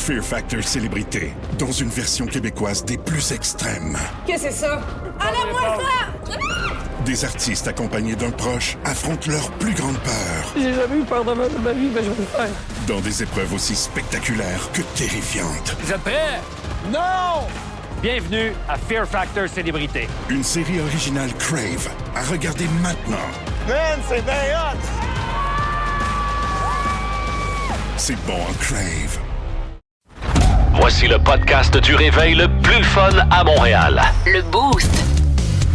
Fear Factor Célébrité, dans une version québécoise des plus extrêmes. Qu'est-ce que c'est ça? Enlève-moi ça! Des artistes accompagnés d'un proche affrontent leur plus grande peur. J'ai jamais eu peur de ma vie, mais je vais le faire. Dans des épreuves aussi spectaculaires que terrifiantes. Vous êtes prêts? Non! Bienvenue à Fear Factor Célébrité. Une série originale Crave à regarder maintenant. Man, c'est bien hot! C'est bon, Crave. Voici le podcast du réveil le plus fun à Montréal. Le Boost.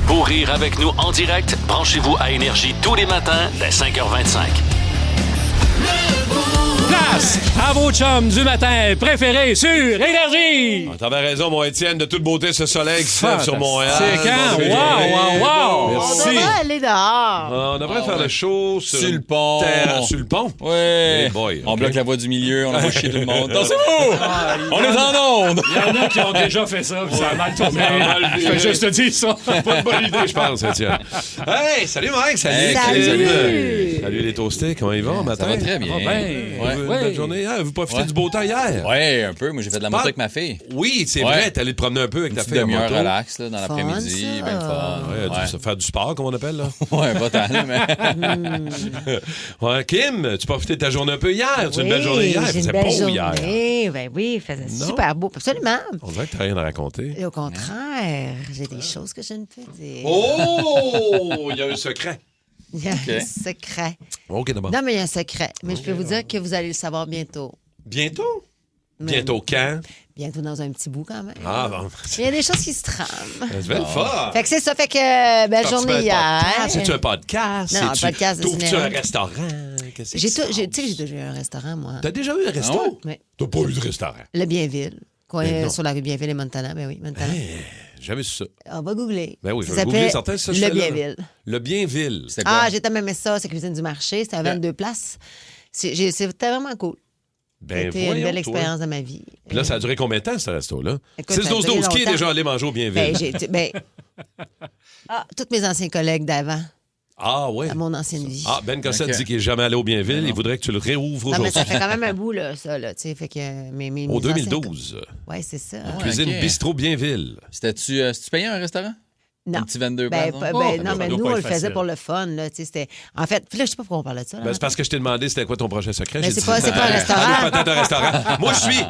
Pour rire avec nous en direct, branchez-vous à Énergie tous les matins dès 5h25. Place à vos chums du matin préférés sur Énergie! Ah, t'avais raison, mon Étienne, de toute beauté, ce soleil qui se lève sur Montréal. C'est quand? Wow! Merci. On devrait aller dehors. On devrait faire le show sur le pont. Sur le pont? Oui. Hey boy, On okay. bloque la voie du milieu, on envoie chier tout le monde. Dansez-vous! On est en onde! Il y en a qui ont déjà fait ça, puis ça a mal tourné. Je fais juste te dire ça. Pas une bonne idée, je pense, Étienne. Hey, salut Mike, salut. Hey, salut. Salut les toastés, comment ils vont matin? Ça va très bien. Une belle journée. Ah, vous profitez du beau temps hier? Ouais, un peu. Moi, j'ai fait de la moto avec ma fille. Oui, c'est vrai, t'es allé te promener un peu avec ta fille en Demi-heure moto. relax là, dans l'après-midi, ça. bien fun. Ouais, faire du sport, comme on appelle, là. Ouais, pas tant, mais... Ouais, Kim, tu profitais de ta journée un peu hier. Tu as une belle journée hier. Il J'ai faisait une belle beau hier. journée. Ben oui, il faisait Non. super beau. Absolument. On dirait que t'as rien à raconter. Et au contraire, j'ai des choses que je ne peux dire. Oh! Il y a un secret. Il y a un secret. OK, d'abord. Non, mais il y a un secret. Mais je peux vous dire que vous allez le savoir bientôt. Bientôt? Mais- Bientôt quand? Bientôt dans un petit bout quand même. Ah, bon. Il y a des choses qui se trament. C'est bien le fun. Fait que c'est ça. Fait que belle journée hier. C'est-tu un podcast? Non, un podcast de T'ouvres-tu cinéma. un restaurant? Qu'est-ce que J'ai c'est ça? j'ai déjà eu un restaurant, moi. T'as déjà eu un resto? Oui. T'as pas eu de restaurant? Le Bienville. Ben non. Sur la rue Bienville et Montana. Ben oui, Montana. J'ai jamais su ça. On va googler. Ben oui, je Ça vais googler s'appelait certains. Ça, Le Bienville. Le Bienville. C'était quoi? Ah, j'ai tellement aimé ça. C'est cuisine du marché. C'était à 22 places. C'était vraiment cool. Ben C'était une voyons, belle toi. expérience de ma vie. Puis là, ça a duré combien de temps, ce resto-là? Écoute, ça a 6-12-12, duré qui est longtemps. déjà allé manger au Bienville? Tous mes anciens collègues d'avant, Ah, oui. à mon ancienne vie. Ah, Ben Cossette Ok. dit qu'il n'est jamais allé au Bienville. Il voudrait que tu le réouvres Non, mais aujourd'hui. ça fait quand même un bout, là, ça, là, tu sais, fait que mes Au anciens 2012. Oui, c'est ça. Ouais. Cuisine ok. Bistrot Bienville. C'était-tu payé un restaurant? Non. Un petit 22 Ben, places, non, non? mais doit nous, pas on être le faisait facile. pour le fun, là, tu sais, c'était... En fait, puis là, je sais pas pourquoi on parlait de ça, là. Ben, c'est parce que je t'ai demandé c'était quoi ton prochain secret. Mais J'ai c'est dit, pas un restaurant. Peut-être un restaurant. Moi, je suis.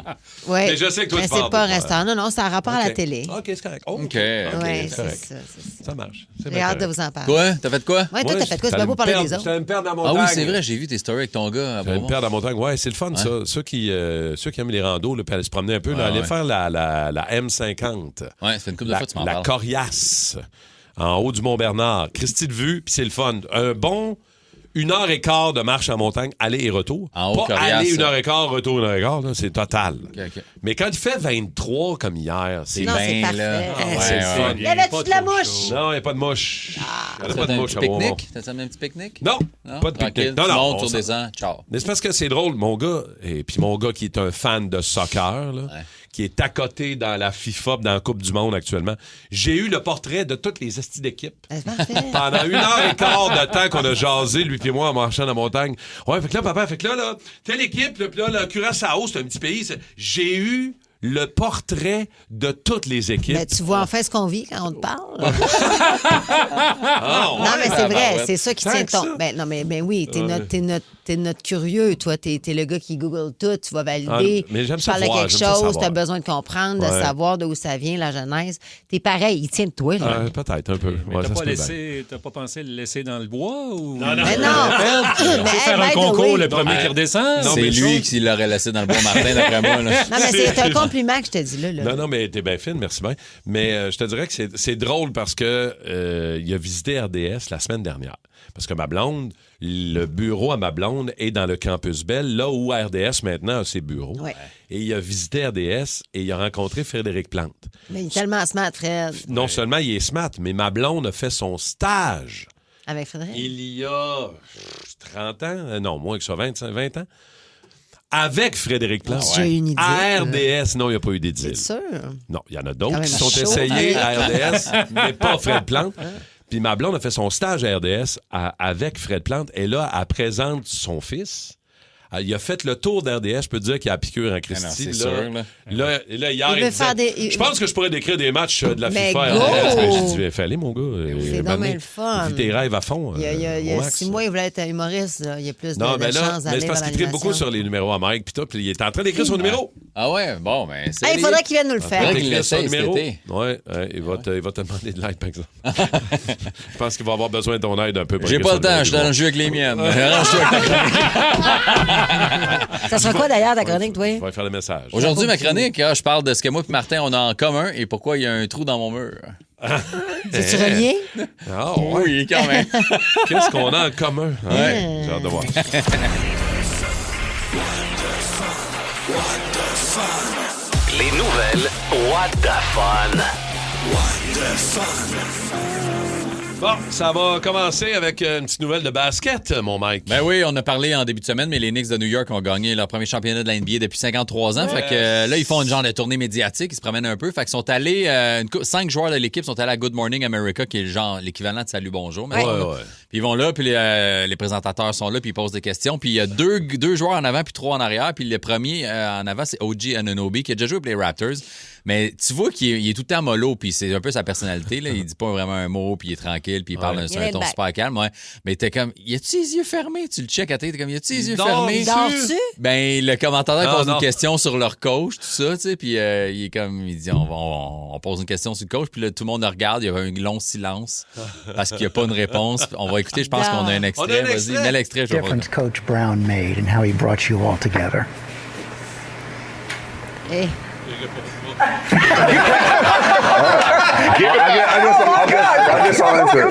Ouais. Mais je sais que toi, Mais tu parles c'est pas un de- restaurant. Non, non, c'est un rapport à la OK. télé. OK, c'est correct. Oh, OK. Oui, c'est c'est correct. ça, c'est ça. Ça marche. C'est J'ai bien hâte de correct. vous en parler. Toi, t'as fait quoi? Ouais, toi, t'as fait quoi? C'est J'allais pas beau me parler perdre- des autres. J'allais me perdre dans la Ah montagne. oui, c'est vrai, j'ai vu tes stories avec ton gars à J'allais me Beaumont. perdre dans la montagne. Ouais, c'est le fun, ça. Ceux qui aiment les randos, là, puis aller se promener un peu, là, aller faire la M50. Ouais, ça fait une couple de fois que tu m'en La parles. Coriace, en haut du Mont-Bernard. Christie de vue, puis c'est le fun. Un bon 1h15 de marche en montagne, aller et retour. En haut, Pas Coriace. aller 1h15, retour 1h15, là, c'est total. OK. Mais quand il fait 23 comme hier, c'est Non, c'est bien, parfait. là. c'est le fun. Y avait-tu de la mouche? Non, il n'y a pas de mouche. Il n'y a T'as pas de un mouche petit à Beaumont. pique-nique? T'as amené un petit pique-nique? Non, pas de Tranquille, pique-nique. Non, tu non, montes, on tu descends, ciao. Mais c'est parce que c'est drôle, mon gars, et puis mon gars qui est un fan de soccer, là, qui est à côté dans la FIFA, dans la Coupe du Monde actuellement, j'ai eu le portrait de toutes les estis d'équipe. C'est parfait. Pendant 1h15 de temps qu'on a jasé, lui puis moi, en marchant dans la montagne. Ouais, fait que là, papa, là, telle équipe, là, puis là, le Curaçao, c'est un petit pays. J'ai eu le portrait de toutes les équipes. Ben, tu vois enfin ce qu'on vit quand on te parle. Ah, ouais, Non, mais c'est vrai, tabarouette. c'est ça qui Tant tient que ton. ça. Ben, non, mais ben oui, t'es notre curieux, toi. T'es le gars qui Google tout, tu vas valider. Ah, mais j'aime tu ça parles de voir, quelque j'aime ça chose, savoir. t'as besoin de comprendre, de Ouais. savoir d'où ça vient, la genèse. T'es pareil, il tient de toi, là. Peut-être un peu. Mais Ouais, t'as ça pas se peut bien. t'as pas pensé le laisser dans le bois ou... Mais non! Faut faire un by the concours, way- le premier qui redescend. Non, C'est mais lui chose- qui l'aurait laissé dans le bon Martin, d'après moi. Là. Non, mais c'est un compliment que je te dis là. Non, non, mais t'es bien fine, merci bien. Mais je te dirais que c'est drôle parce que il a visité RDS la semaine dernière. Parce que ma blonde, le bureau à ma blonde est dans le Campus Bell, là où RDS maintenant a ses bureaux. Ouais. Et il a visité RDS et il a rencontré Frédéric Plante. Mais il est tellement smart, Fred. Non seulement il est smart, mais ma blonde a fait son stage Avec Frédéric. il y a 30 ans, non, moins que ça, 20 ans, avec Frédéric Plante. J'ai une idée. À RDS, non, il n'y a pas eu C'est d'édile. sûr. Non, il y en a Quand d'autres même qui sont chaud. essayés à RDS, mais pas Fred Plante. Puis ma blonde a fait son stage à RDS avec Fred Plante. Et là, elle présente son fils Il a fait le tour d'RDS. Je peux te dire qu'il a la piqûre en Christie. c'est sûr, là. Là, hier, Il veut disait, faire des- je pense que je pourrais décrire des matchs de la Mais FIFA à go! RDS. Mais j'ai dit, fais aller, mon gars. C'est donc bien le fun. Vis tes rêves à fond. Il y au a max. 6 mois, il voulait être un humoriste. Là. Il y a plus Non, de mais là, chances mais d'aller c'est parce vers qu'il tripe beaucoup l'animation. sur les numéros à Mike. Puis il est en train d'écrire son numéro. Ah ouais, bon, ben c'est... Hey, il faudrait qu'il vienne nous le faire. faudrait Il qu'il écrit son l'essaye cet numéro. été. Ouais, il va te demander de l'aide, par exemple. Je pense qu'il va avoir besoin de ton aide un peu. pour J'ai écrire pas son le temps, je suis dans numéro. le jeu avec les miennes. Arrange-toi avec ta chronique. Ça sera quoi d'ailleurs ta chronique, toi? Je vais faire le message. Aujourd'hui, ma chronique, je parle de ce que moi et Martin, on a en commun et pourquoi il y a un trou dans mon mur. C'est-tu relié? Ah, ouais. Oui, quand même. Qu'est-ce qu'on a en commun? Ouais. J'ai hâte de voir. Les nouvelles What the Fun. Bon, ça va commencer avec une petite nouvelle de basket, mon Mike. Ben oui, on a parlé en début de semaine, mais les Knicks de New York ont gagné leur premier championnat de la NBA depuis 53 ans. Fait que là, ils font une genre de tournée médiatique, ils se promènent un peu. Fait qu'ils sont allés, 5 joueurs de l'équipe sont allés à Good Morning America, qui est le genre l'équivalent de Salut Bonjour. Ouais. Puis ils vont là, puis les présentateurs sont là, puis ils posent des questions. Puis il y a deux joueurs en avant, puis 3 en arrière. Puis le premier en avant, c'est OG Anunoby, qui a déjà joué pour les Raptors. Mais tu vois qu'il est tout le temps mollo, puis c'est un peu sa personnalité. Là. Il dit pas vraiment un mot, puis il est tranquille, puis il parle sur un ton super calme. Ouais. Mais t'es comme, y a-tu les yeux fermés? Tu le check à tête, t'es comme, y a-tu les yeux fermés? Dors-tu? Ben, le commentateur pose non. une question sur leur coach, tout ça, tu sais, puis il est comme, il dit, on pose une question sur le coach, puis là, tout le monde le regarde, il y a un long silence, parce qu'il n'y a pas une réponse. On va écouter, je pense qu'on a un extrait. On a un Vas-y, extrait. mets l'extrait, je vais voir. difference Coach Brown made and how he brought you all together. Hey. I guess I'll answer.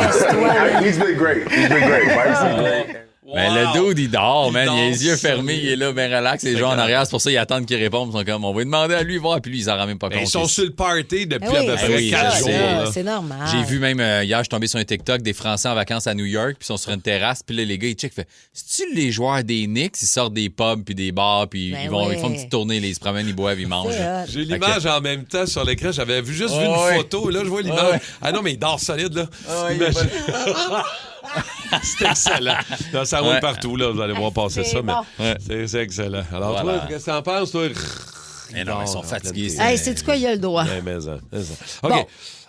Fesse-toi. He's been great. He's been great. Mike's been great. Ben, le dude, il dort, man. Il a dort les yeux solide. fermés, il est là, ben relax. Les gens en arrière, c'est pour ça qu'ils attendent qu'il réponde. Ils sont comme, on va lui demander à lui, voir, puis lui, il s'en rend même pas compte. Ils sont sur le party depuis Eh à oui, peu c'est près oui, 4 je jours. sais. là. C'est normal. J'ai vu même hier, je suis tombé sur un TikTok des Français en vacances à New York, puis ils sont sur une terrasse, puis là, les gars, ils checkent, fait, c'est-tu les joueurs des Knicks? Ils sortent des pubs, puis des bars, puis Ben ils oui. font une petite tournée, ils se promènent, ils boivent, ils mangent. C'est hot. J'ai l'image en même temps sur l'écran. J'avais juste vu Ouais, une ouais. photo. Là, je vois l'image. Ouais. Ah non, mais il dort solide, là. Ouais, il est Imagine- C'est excellent. Non, ça roule Ouais. partout, là. Vous allez voir passer c'est ça, mais bon. c'est excellent. Alors, Voilà. toi, qu'est-ce que t'en penses, toi? Mais non, ils sont fatigués. Hey, sais-tu quoi? Il y a le droit. Ouais, mais ça. OK. Bon,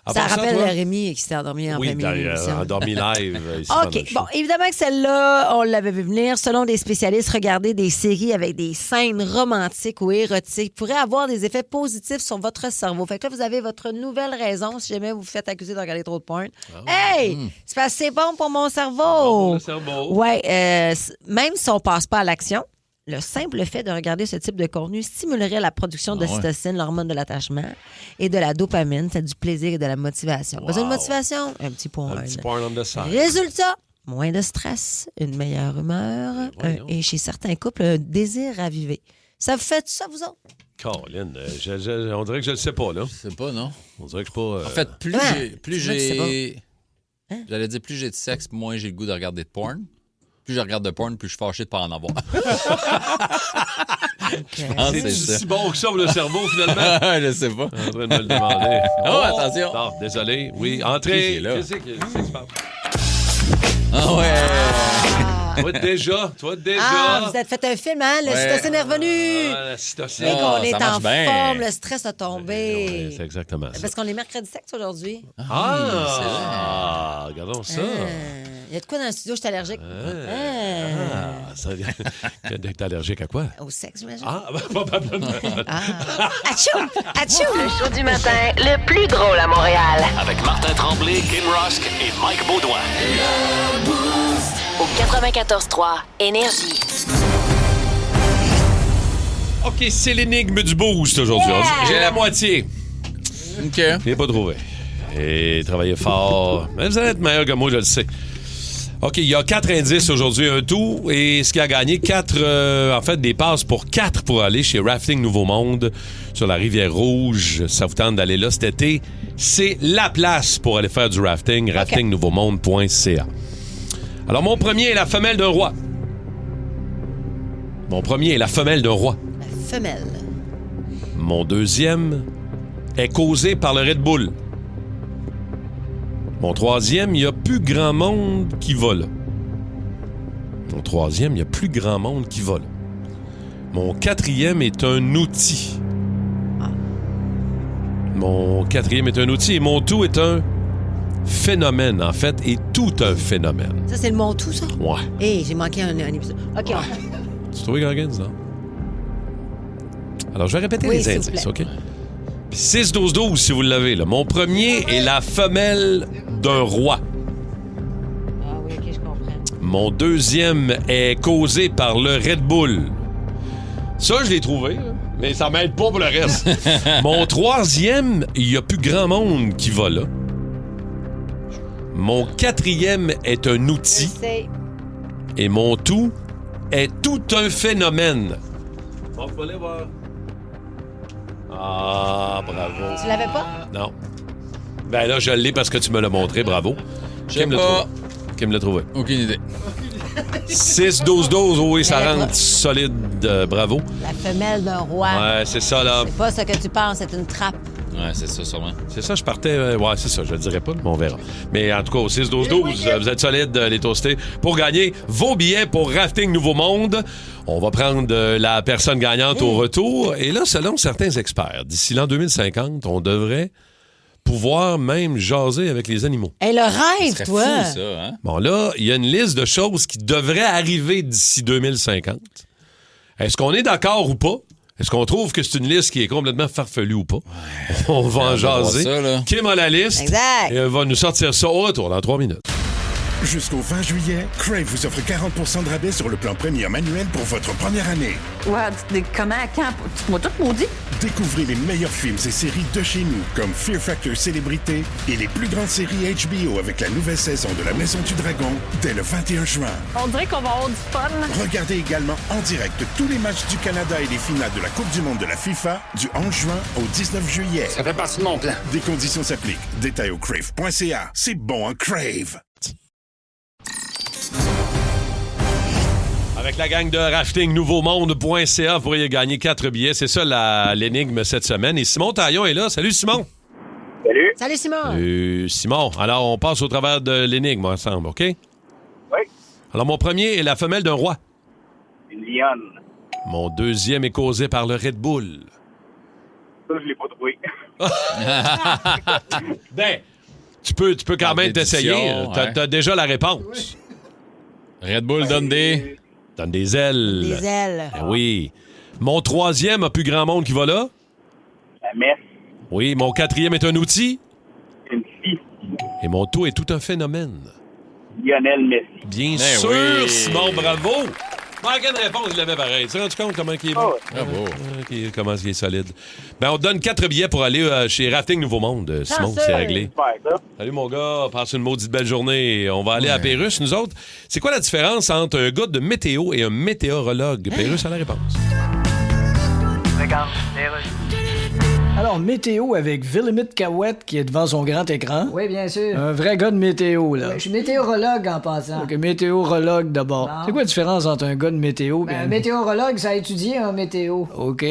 À ça part rappelle toi? Rémi qui s'est endormi en Oui, plein milieu de l'émission. endormi live. Ici pendant le OK. show. Bon, évidemment que celle-là, on l'avait vu venir. Selon des spécialistes, regarder des séries avec des scènes romantiques ou érotiques pourrait avoir des effets positifs sur votre cerveau. Fait que là, vous avez votre nouvelle raison si jamais vous vous faites accuser de regarder trop de porn. Hey! C'est parce que c'est bon pour mon cerveau. Le cerveau. Ouais, même si on passe pas à l'action, le simple fait de regarder ce type de contenu stimulerait la production d'ocytocine, l'hormone de l'attachement, et de la dopamine, c'est du plaisir et de la motivation. Besoin de motivation? Un petit porn. Un petit porn on the side. Résultat, moins de stress, une meilleure humeur et chez certains couples, un désir ravivé. Ça vous fait ça, vous autres? Colin, on dirait que je le sais pas, là. Je sais pas, non? On dirait que je suis pas... En fait, plus Ah, plus c'est vrai que j'ai... Hein? J'allais dire, plus j'ai de sexe, moins j'ai le goût de regarder de porn. Plus je regarde de porn, plus je suis fâché de pas en avoir. Je pense que C'est c'est ça. si bon que ça pour le cerveau, finalement? Je sais pas. En train de me le demander. Oh, attention. Non, désolé. Oui, Qui entrez. est là? Qu'est-ce qui se passe? Ah ouais! Toi déjà. Ah, vous avez fait un film, hein? Le cytocine est revenu. Ah, la cytocine. Et qu'on est ça marche en bien. forme, le stress a tombé. Ouais, c'est exactement ça. Parce qu'on est mercredi sexe aujourd'hui. Ah, regardons ça. Il y a de quoi dans le studio, je suis allergique. Ah, ça d'être allergique à quoi? Au sexe, j'imagine. Ah, probablement. Achou! Achou! Le show du matin, le plus drôle à Montréal. Avec Martin Tremblay, Kim Rusk et Mike Beaudoin. Au 94.3 Énergie. OK, c'est l'énigme du boost aujourd'hui. J'ai la moitié. OK. Je l'ai pas trouvé. Et travaillez fort. Mais vous allez être meilleur que moi, je le sais. OK, il y a 4 indices aujourd'hui, un tout. Et ce qui a gagné, 4, en fait, des passes pour 4 pour aller chez Rafting Nouveau Monde sur la Rivière Rouge. Ça vous tente d'aller là cet été. C'est la place pour aller faire du rafting. raftingnouveaumonde.ca. Alors, mon premier est la femelle d'un roi. Mon premier est la femelle d'un roi. La femelle. Mon deuxième est causé par le Red Bull. Mon troisième, il n'y a plus grand monde qui va là. Mon troisième, il y a plus grand monde qui va là. Mon quatrième est un outil. Mon quatrième est un outil et mon tout est un phénomène, en fait, et tout un phénomène. Ça, c'est le Montou, ça? Ouais. Hé, j'ai manqué un épisode. OK, Tu trouves, Goggins, non? Alors, je vais répéter les indices, OK? 6-12-12, si vous l'avez, là. Mon premier est la femelle d'un roi. Ah oui, OK, je comprends. Mon deuxième est causé par le Red Bull. Ça, je l'ai trouvé, là, mais ça m'aide pas pour le reste. Mon troisième, il y a plus grand monde qui va là. Mon quatrième est un outil. Et mon tout est tout un phénomène. On peut aller voir. Ah, bravo. Tu l'avais pas? Non. Ben là, je l'ai parce que tu me l'as montré, bravo. Qui me l'a trouvé? Aucune idée. 6-12-12, oui, ça rentre solide, bravo. La femelle d'un roi. Ouais, c'est ça, là. C'est pas ce que tu penses, c'est une trappe. Ouais, c'est ça, sûrement. C'est ça, je partais. Ouais, c'est ça, je le dirais pas, mais on verra. Mais en tout cas, au 6-12-12, vous êtes solides, les toastés, pour gagner vos billets pour Rafting Nouveau Monde. On va prendre la personne gagnante au retour. Et là, selon certains experts, d'ici l'an 2050, on devrait pouvoir même jaser avec les animaux. Hey, le rêve, C'est toi! fou, ça, hein? Bon, là, il y a une liste de choses qui devraient arriver d'ici 2050. Est-ce qu'on est d'accord ou pas? Est-ce qu'on trouve que c'est une liste qui est complètement farfelue ou pas? Ouais. On va en jaser. Ça, Kim a la liste. Exact. Et elle va nous sortir ça au retour dans 3 minutes. Jusqu'au 20 juillet, Crave vous offre 40% de rabais sur le plan Premier manuel pour votre première année. Ouais, comment, quand? Tu m'as tout maudit? Découvrez les meilleurs films et séries de chez nous, comme Fear Factor Célébrité et les plus grandes séries HBO avec la nouvelle saison de La Maison du Dragon dès le 21 juin. On dirait qu'on va avoir du fun. Regardez également en direct tous les matchs du Canada et les finales de la Coupe du monde de la FIFA du 11 juin au 19 juillet. Ça fait partie de mon plan. Des conditions s'appliquent. Détails au crave.ca. C'est bon en Crave. Avec la gang de Rafting Nouveau Monde.ca, vous pourriez gagner 4 billets. C'est ça l'énigme cette semaine. Et Simon Taillon est là. Salut Simon. Salut. Salut Simon. Simon, alors on passe au travers de l'énigme ensemble, OK? Oui. Alors mon premier est la femelle d'un roi. Une lionne. Mon deuxième est causé par le Red Bull. Ça, je l'ai pas trouvé. Ben, tu peux quand même t'essayer. T'as déjà la réponse. Oui. Red Bull donne des ailes. Des ailes. Ben oui. Mon troisième a plus grand monde qui va là. La messe. Oui, mon quatrième est un outil. Une scie. Et mon tout est tout un phénomène. Lionel Messi. Bien sûr, oui. Simon, bravo. Manquait une réponse, il l'avait pareil. Tu te rends compte comment il est bon? Bravo. Comment il est solide. Ben, on te donne 4 billets pour aller chez Rafting Nouveau Monde. Simon, c'est réglé. Salut, mon gars. Passe une maudite belle journée. On va aller à Pérusse, nous autres. C'est quoi la différence entre un gars de météo et un météorologue? Pérusse a la réponse. Regarde, Alors, météo avec Villemit Cahouette qui est devant son grand écran. Oui, bien sûr. Un vrai gars de météo, là. Oui, je suis météorologue en passant. OK, météorologue d'abord. Bon. C'est quoi la différence entre un gars de météo et Un météorologue, ça a étudié en météo. OK.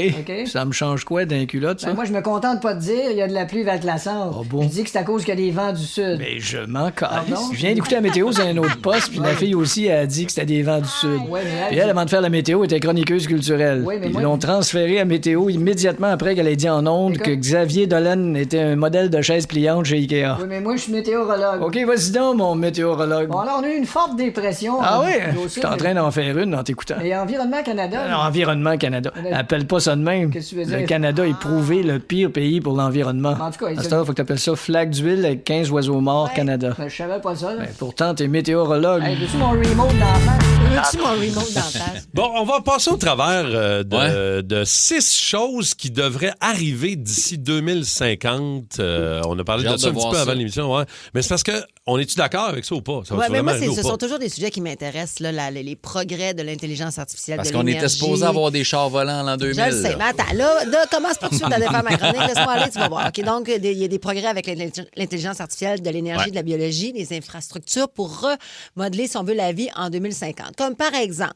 Ça me change quoi d'un culotte, ça? Moi, je me contente pas de dire il y a de la pluie verglaçante. Oh bon? Je dis que c'est à cause qu'il y a des vents du sud. Mais je m'en Pardon? calisse. Je viens d'écouter la météo sur un autre poste, puis la fille aussi a dit que c'était des vents du sud. Ouais, mais Puis elle, avant de faire la météo, était chroniqueuse culturelle. Oui, mais Ils moi- l'ont transférée à météo immédiatement après qu'elle ait dit en ondes que Xavier Dolan était un modèle de chaise pliante chez Ikea. Oui, mais moi, je suis météorologue. OK, vas-y donc, mon météorologue. Bon, alors, on a eu une forte dépression. Ah oui? au Je sud, suis en train d'en faire une en t'écoutant. Et Environnement Canada. Alors, Environnement Canada. Appelle pas ça de même. Qu'est-ce que tu veux dire? Le Canada est prouvé le pire pays pour l'environnement. En tout cas, à ce temps, faut que t'appelles ça flaque d'huile avec 15 oiseaux morts Canada. Ben, je savais pas ça. Ben, pourtant, t'es météorologue. Hey, veux-tu mon remote dans la face? Veux-tu mon remote dans la face? Bon, on va passer au travers de 6 choses qui devraient arriver d'ici 2050. On a parlé J'ai de hâte ça de un petit voir peu ça. avant l'émission. Ouais. Mais c'est parce que, on est-tu d'accord avec ça ou pas? Ça va Ouais, mais moi, vraiment arriver ce ou pas? sont toujours des sujets qui m'intéressent, là, les progrès de l'intelligence artificielle. Parce de qu'on était l'énergie. supposé avoir des chars volants en l'an 2000. Je le sais, là. mais attends, là, commence pas tout de suite à défaire ma chronique. Laisse-moi aller, tu vas voir. OK, donc, il y a des progrès avec l'intelligence artificielle, de l'énergie, Ouais. de la biologie, des infrastructures pour remodeler, si on veut, la vie en 2050. Comme par exemple,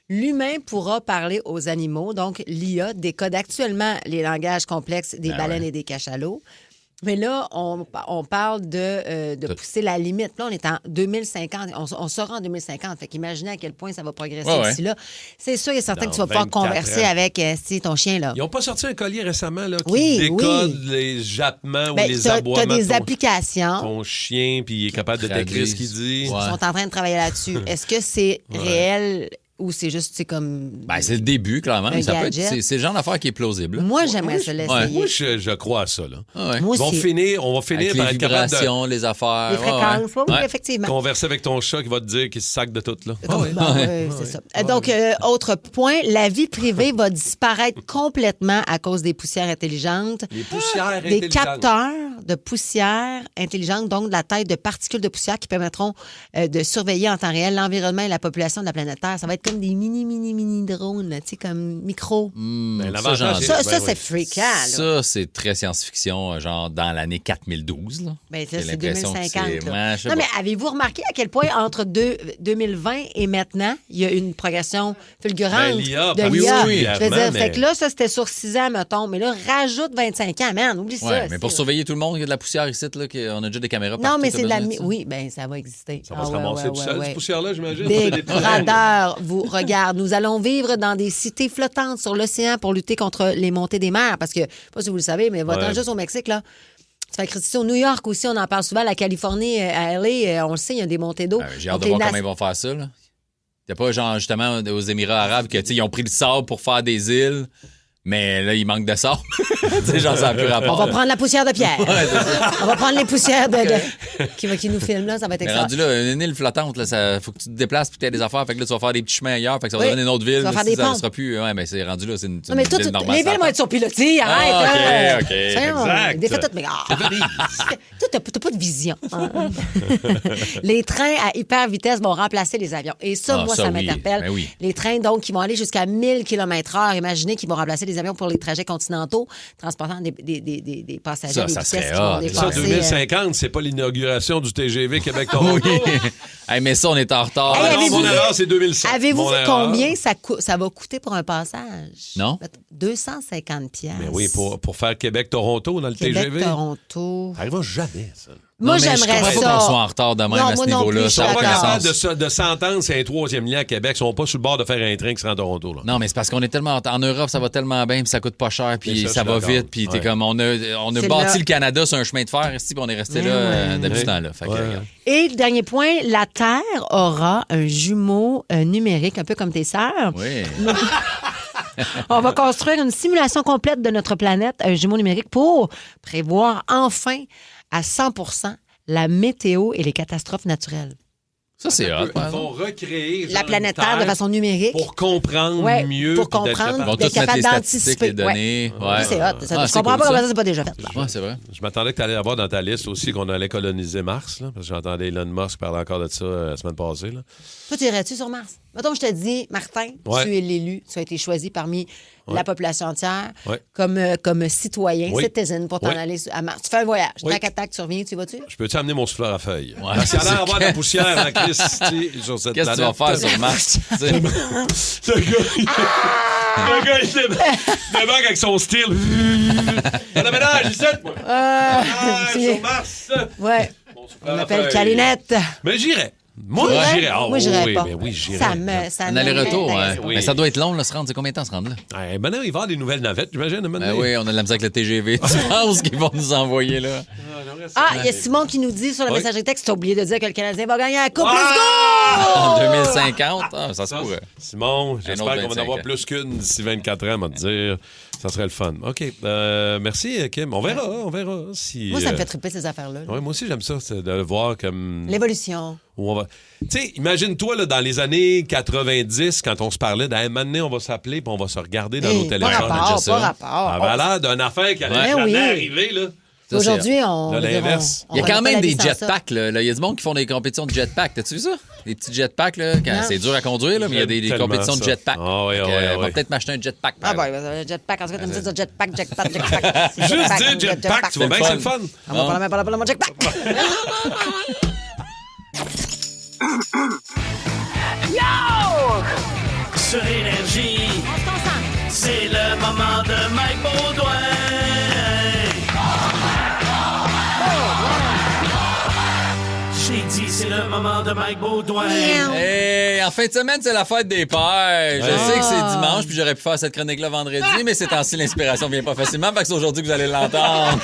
l'humain pourra parler aux animaux, donc l'IA décode actuellement les langages complexes des baleines et des cachalots. Mais là, on parle de pousser la limite. Là, on est en 2050. On sera en 2050. Fait qu'imaginez à quel point ça va progresser d'ici là. C'est sûr et certain que tu vas pouvoir converser avec ton chien. Là. Ils n'ont pas sorti un collier récemment là, qui décode les jappements ou les aboiements. Tu as des applications. Ton chien, puis il est capable de décrire ce qu'il dit. Ils sont en train de travailler là-dessus. Est-ce que c'est réel ou c'est juste, c'est comme... Ben, c'est le début, clairement. Mais ça peut être, c'est le genre d'affaire qui est plausible. Moi, j'aimerais ça l'essayer. Moi, je crois à ça. Là. Moi on va finir par être capable de... les affaires. Les fréquences, oui, effectivement. Converser avec ton chat qui va te dire qu'il se sac de tout. Là. C'est ça. Donc, autre point, la vie privée va disparaître complètement à cause des poussières intelligentes. Les poussières intelligentes. Des capteurs de poussière intelligente, donc de la taille de particules de poussière qui permettront de surveiller en temps réel l'environnement et la population de la planète Terre. Ça va être comme des mini drones, tu sais, comme micro. Ça, c'est fréquent. Ça, c'est très science-fiction, genre dans l'année 4012. Là. Ben, ça, c'est 2050. Non, mais avez-vous remarqué à quel point entre 2020 et maintenant, il y a une progression fulgurante de l'IA? Je veux dire, fait que là, ça, c'était sur 6 ans, mettons. Mais là, rajoute 25 ans, man. Oublie ça. Mais pour surveiller tout le monde, il y a de la poussière ici, là, on a déjà des caméras partout. Non, mais c'est de la... Oui, bien, ça va exister. Ça va se ramasser tout seul, cette poussière-là, j'imagine. Des radars vous regardent. Nous allons vivre dans des cités flottantes sur l'océan pour lutter contre les montées des mers. Parce que, je ne sais pas si vous le savez, mais votre juste au Mexique, là, tu fais critique au New York aussi, on en parle souvent. La Californie, à LA, on le sait, il y a des montées d'eau. J'ai hâte de voir comment ils vont faire ça, là. Il n'y a pas, genre, justement, aux Émirats arabes, ils ont pris le sable pour faire des îles. Mais là, il manque de sable. Genre, ça n'a plus rapport. On va prendre la poussière de pierre. On va prendre les poussières qui nous filment, là. Ça va être extra. Mais rendu là, une île flottante, il faut que tu te déplaces puis tu aies des affaires. Fait que là, tu vas faire des petits chemins ailleurs. Fait que ça va devenir une autre ville. Tu vas faire des ponts. Ça ne sera plus. Ouais, mais c'est rendu là. C'est une mais ville normale. Les villes vont être sur pilotis. Arrête. OK. Exact. Défais tout. Mais toi, t'as pas de vision. Les trains à hyper vitesse vont remplacer les avions. Et ça, moi, ça m'interpelle. Les trains, donc, qui vont aller jusqu'à 1000 km/h. Imaginez qu'ils vont remplacer les avions pour les trajets continentaux, transportant des passagers. Ça serait hot. Ça, 2050, c'est pas l'inauguration du TGV Québec-Toronto. Mais ça, on est en retard. Mon erreur, c'est 2007. Avez-vous vu combien ça va coûter pour un passage? Non. 250 $. Mais oui, pour faire Québec-Toronto dans le TGV. Québec-Toronto. Ça n'arrivera jamais, ça. Moi, j'aimerais ça. Je comprends pas qu'on soit en retard de même à ce niveau-là. Ils sont pas capables de s'entendre, c'est un 3e lien à Québec. Ils sont pas sur le bord de faire un train qui se rend à Toronto. Là. Non, mais c'est parce qu'on est tellement... En Europe, ça va tellement bien, puis ça coûte pas cher, puis ça va vite, puis t'es comme... On a bâti le Canada sur un chemin de fer, ici, puis on est resté là depuis ce temps-là. Et le dernier point, la Terre aura un jumeau numérique, un peu comme tes sœurs. Oui. On va construire une simulation complète de notre planète, un jumeau numérique, pour prévoir enfin à 100% la météo et les catastrophes naturelles. Ça, c'est hot. Ils vont recréer la planète Terre de façon numérique. Pour comprendre mieux. Pour comprendre, d'être capable d'anticiper. Les données. Ouais. C'est hot. Je comprends pas comment ça, c'est pas déjà fait. Oui, c'est vrai. Je m'attendais que tu allais avoir dans ta liste aussi qu'on allait coloniser Mars, là, parce que j'entendais Elon Musk parler encore de ça la semaine passée. Là. Toi, tu irais-tu sur Mars? Mettons, je te dis, Martin, tu es l'élu, tu as été choisi parmi la population entière comme citoyen, citizen, pour t'en aller à Mars. Tu fais un voyage. Tac à tac, tu reviens, tu vas-tu? Je peux-tu amener mon souffleur à feuilles? Parce qu'il y a l'air d'avoir de la poussière en Christie sur cette planète. Qu'est-ce que tu vas faire sur Mars? Le gars, il débarque avec son style. On a ménage ici, moi. Sur Mars. Ouais. On m'appelle Calinette. Mais j'irais. Moi, j'irais. Moi, j'irais pas. Ben oui, j'irais. Ça un aller-retour, mais ça doit être long, là, se rendre. C'est combien de temps se rendre là? Ben non, il va y avoir des nouvelles navettes, j'imagine. Oui, on a de la misère avec le TGV. Tu penses qu'ils vont nous envoyer là? Il y a Simon qui nous dit sur le messagerie texte, tu as oublié de dire que le Canadien va gagner la Coupe. Let's go! En 2050, ça se pourrait. Simon, j'espère qu'on va en avoir plus qu'une d'ici 24 ans, on va te dire. Ça serait le fun. OK. Merci, Kim. On verra si... Moi, ça me fait triper ces affaires-là. Oui, moi aussi, j'aime ça, de le voir comme... L'évolution. Tu sais, imagine-toi, là, dans les années 90, quand on se parlait d'un moment donné, on va s'appeler puis on va se regarder dans nos téléphones. Pas rapport. Ça avait l'air d'une affaire qui allait jamais arriver, là. Aujourd'hui, on... l'inverse. Il y a quand même des jetpacks. Il y a du monde qui font des compétitions de jetpack. T'as-tu vu ça? Des petits jetpacks, là. C'est dur à conduire, là, mais il y a des compétitions de jetpack. On va peut-être m'acheter un jetpack. Un jetpack. En tout cas, tu me dis ça, jetpack. Juste dire jetpack, tu vois bien que c'est le fun. On va parler de mon jetpack. Yo! Sur Énergie, c'est le moment de Mike Baudouin. le moment de Mike Baudouin. Hey, en fin de semaine, c'est la fête des pères. Je sais que c'est dimanche, puis j'aurais pu faire cette chronique-là vendredi, mais c'est ainsi l'inspiration vient pas facilement, fait que c'est aujourd'hui que vous allez l'entendre.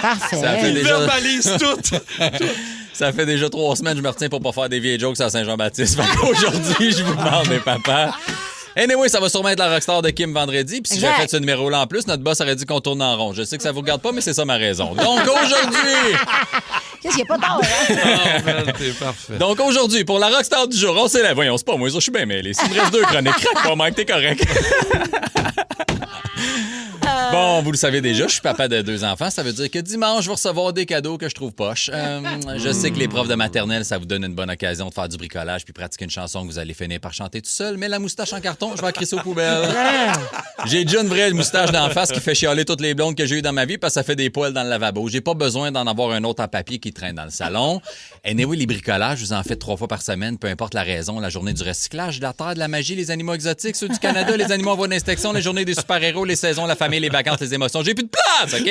Parfait. Ça fait Il déjà... verbalise tout. Ça fait déjà 3 semaines que je me retiens pour pas faire des vieilles jokes à Saint-Jean-Baptiste. Fait qu'aujourd'hui, je vous demande, mes papas. Anyway, ça va sûrement être la rockstar de Kim vendredi. Puis si j'avais fait ce numéro-là en plus, notre boss aurait dit qu'on tourne en rond. Je sais que ça vous regarde pas, mais c'est ça ma raison. Donc aujourd'hui... Qu'est-ce qu'il n'y a pas tard, hein? Oh, man, t'es parfait. Donc aujourd'hui, pour la rockstar du jour, on s'élève. Voyons, c'est pas moi, ça, je suis bien mêlé. S'il me reste 2 chroniques, craque pas, Mike, t'es correct. Bon, vous le savez déjà, je suis papa de 2 enfants. Ça veut dire que dimanche, je vais recevoir des cadeaux que je trouve poches. Je sais que les profs de maternelle, ça vous donne une bonne occasion de faire du bricolage puis pratiquer une chanson que vous allez finir par chanter tout seul. Mais la moustache en carton, je vais la crisser aux poubelles. J'ai déjà une vraie moustache d'en face qui fait chialer toutes les blondes que j'ai eues dans ma vie parce que ça fait des poils dans le lavabo. J'ai pas besoin d'en avoir un autre en papier qui traîne dans le salon. Anyway, les bricolages, je vous en faites 3 fois par semaine, peu importe la raison. La journée du recyclage, de la terre, de la magie, les animaux exotiques, ceux du Canada, les animaux en voie d'inspection, les journées des super-héros, les saisons, la famille, les vacances, les émotions. J'ai plus de place, OK?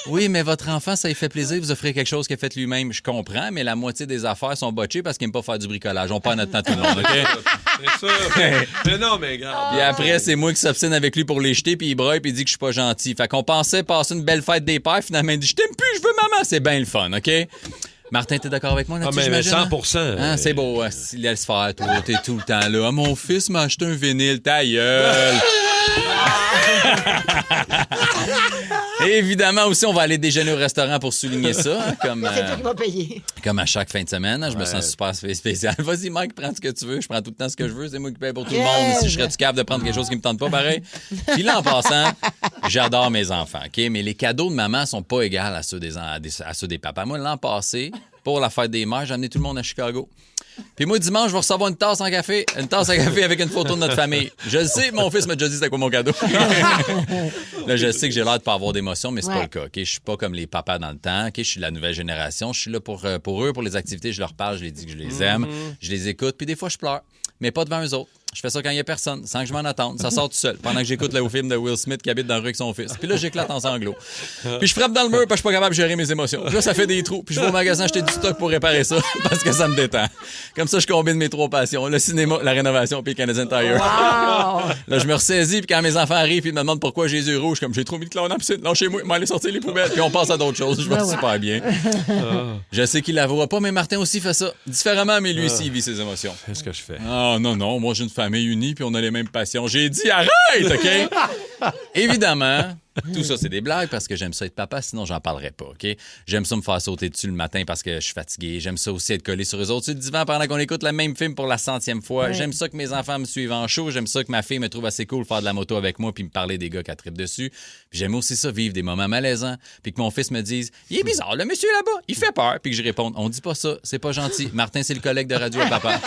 Oui, mais votre enfant, ça lui fait plaisir, vous offrez quelque chose qu'il a fait lui-même. Je comprends, mais la moitié des affaires sont botchées parce qu'il n'aime pas faire du bricolage. On perd notre temps tout le monde, OK? C'est ça. Mais non, mais gars. Puis après, c'est moi qui s'obstine avec lui pour les jeter, puis il broye, puis il dit que je suis pas gentil. Fait qu'on pensait passer une belle fête des pères, finalement, il dit « Je t'aime plus, je veux maman! » C'est bien le fun, OK? Martin, t'es d'accord avec moi là-dessus? Ah, mais 100%. Hein, c'est beau. Il laisse faire, toi. T'es tout le temps là. Ah, mon fils m'a acheté un vinyle, ta gueule. Et évidemment aussi, on va aller déjeuner au restaurant pour souligner ça. Hein, comme, c'est toi qui vas payer. Comme à chaque fin de semaine. Je me sens super spécial. Vas-y, Mike, prends ce que tu veux. Je prends tout le temps ce que je veux. C'est moi qui paye pour tout le monde. Si je serais du capable de prendre quelque chose qui me tente pas, pareil. Puis là, en passant, j'adore mes enfants. OK? Mais les cadeaux de maman sont pas égaux à ceux des papas. Moi, l'an passé, pour la fête des mères, j'ai amené tout le monde à Chicago. Puis moi, dimanche, je vais recevoir une tasse à café avec une photo de notre famille. Je le sais, mon fils m'a déjà dit c'était quoi mon cadeau. Là, je sais que j'ai l'air de pas avoir d'émotion, mais c'est pas le cas. Okay? Je suis pas comme les papas dans le temps. Okay? Je suis de la nouvelle génération. Je suis là pour eux, pour les activités. Je leur parle, je les dis que je les aime. Je les écoute, puis des fois, je pleure. Mais pas devant eux autres. Je fais ça quand il y a personne, sans que je m'en attende. Ça sort tout seul, pendant que j'écoute le film de Will Smith qui habite dans la rue avec son fils. Puis là, j'éclate en sanglots. Puis je frappe dans le mur parce que je suis pas capable de gérer mes émotions. Puis là, ça fait des trous. Puis je vais au magasin acheter du stock pour réparer ça parce que ça me détend. Comme ça, je combine mes 3 passions. Le cinéma, la rénovation, puis le Canadian Tire. Wow! Là, je me ressaisis, puis quand mes enfants arrivent, ils me demandent pourquoi j'ai les yeux rouges, comme j'ai trop mis de chlore dans la piscine. Lâchez-moi, m'aller sortir les poubelles, puis on passe à d'autres choses. Je vais super bien. Je sais qu'il la voit pas, mais Martin aussi fait ça. Différemment, mais lui aussi, il vit ses émotions. Qu'est-ce que je fais? Ah, non, moi, j'ai une famille unie, puis on a les mêmes passions. J'ai dit, arrête, OK? Évidemment, tout ça, c'est des blagues parce que j'aime ça être papa, sinon j'en parlerais pas, OK? J'aime ça me faire sauter dessus le matin parce que je suis fatigué. J'aime ça aussi être collé sur eux autres sur le divan pendant qu'on écoute le même film pour la 100e fois. Ouais. J'aime ça que mes enfants me suivent en show. J'aime ça que ma fille me trouve assez cool faire de la moto avec moi puis me parler des gars qui trippent dessus. Puis j'aime aussi ça, vivre des moments malaisants. Puis que mon fils me dise « Il est bizarre, le monsieur là-bas, il fait peur. » Puis que je réponde « On dit pas ça, c'est pas gentil. Martin, c'est le collègue de radio à papa. »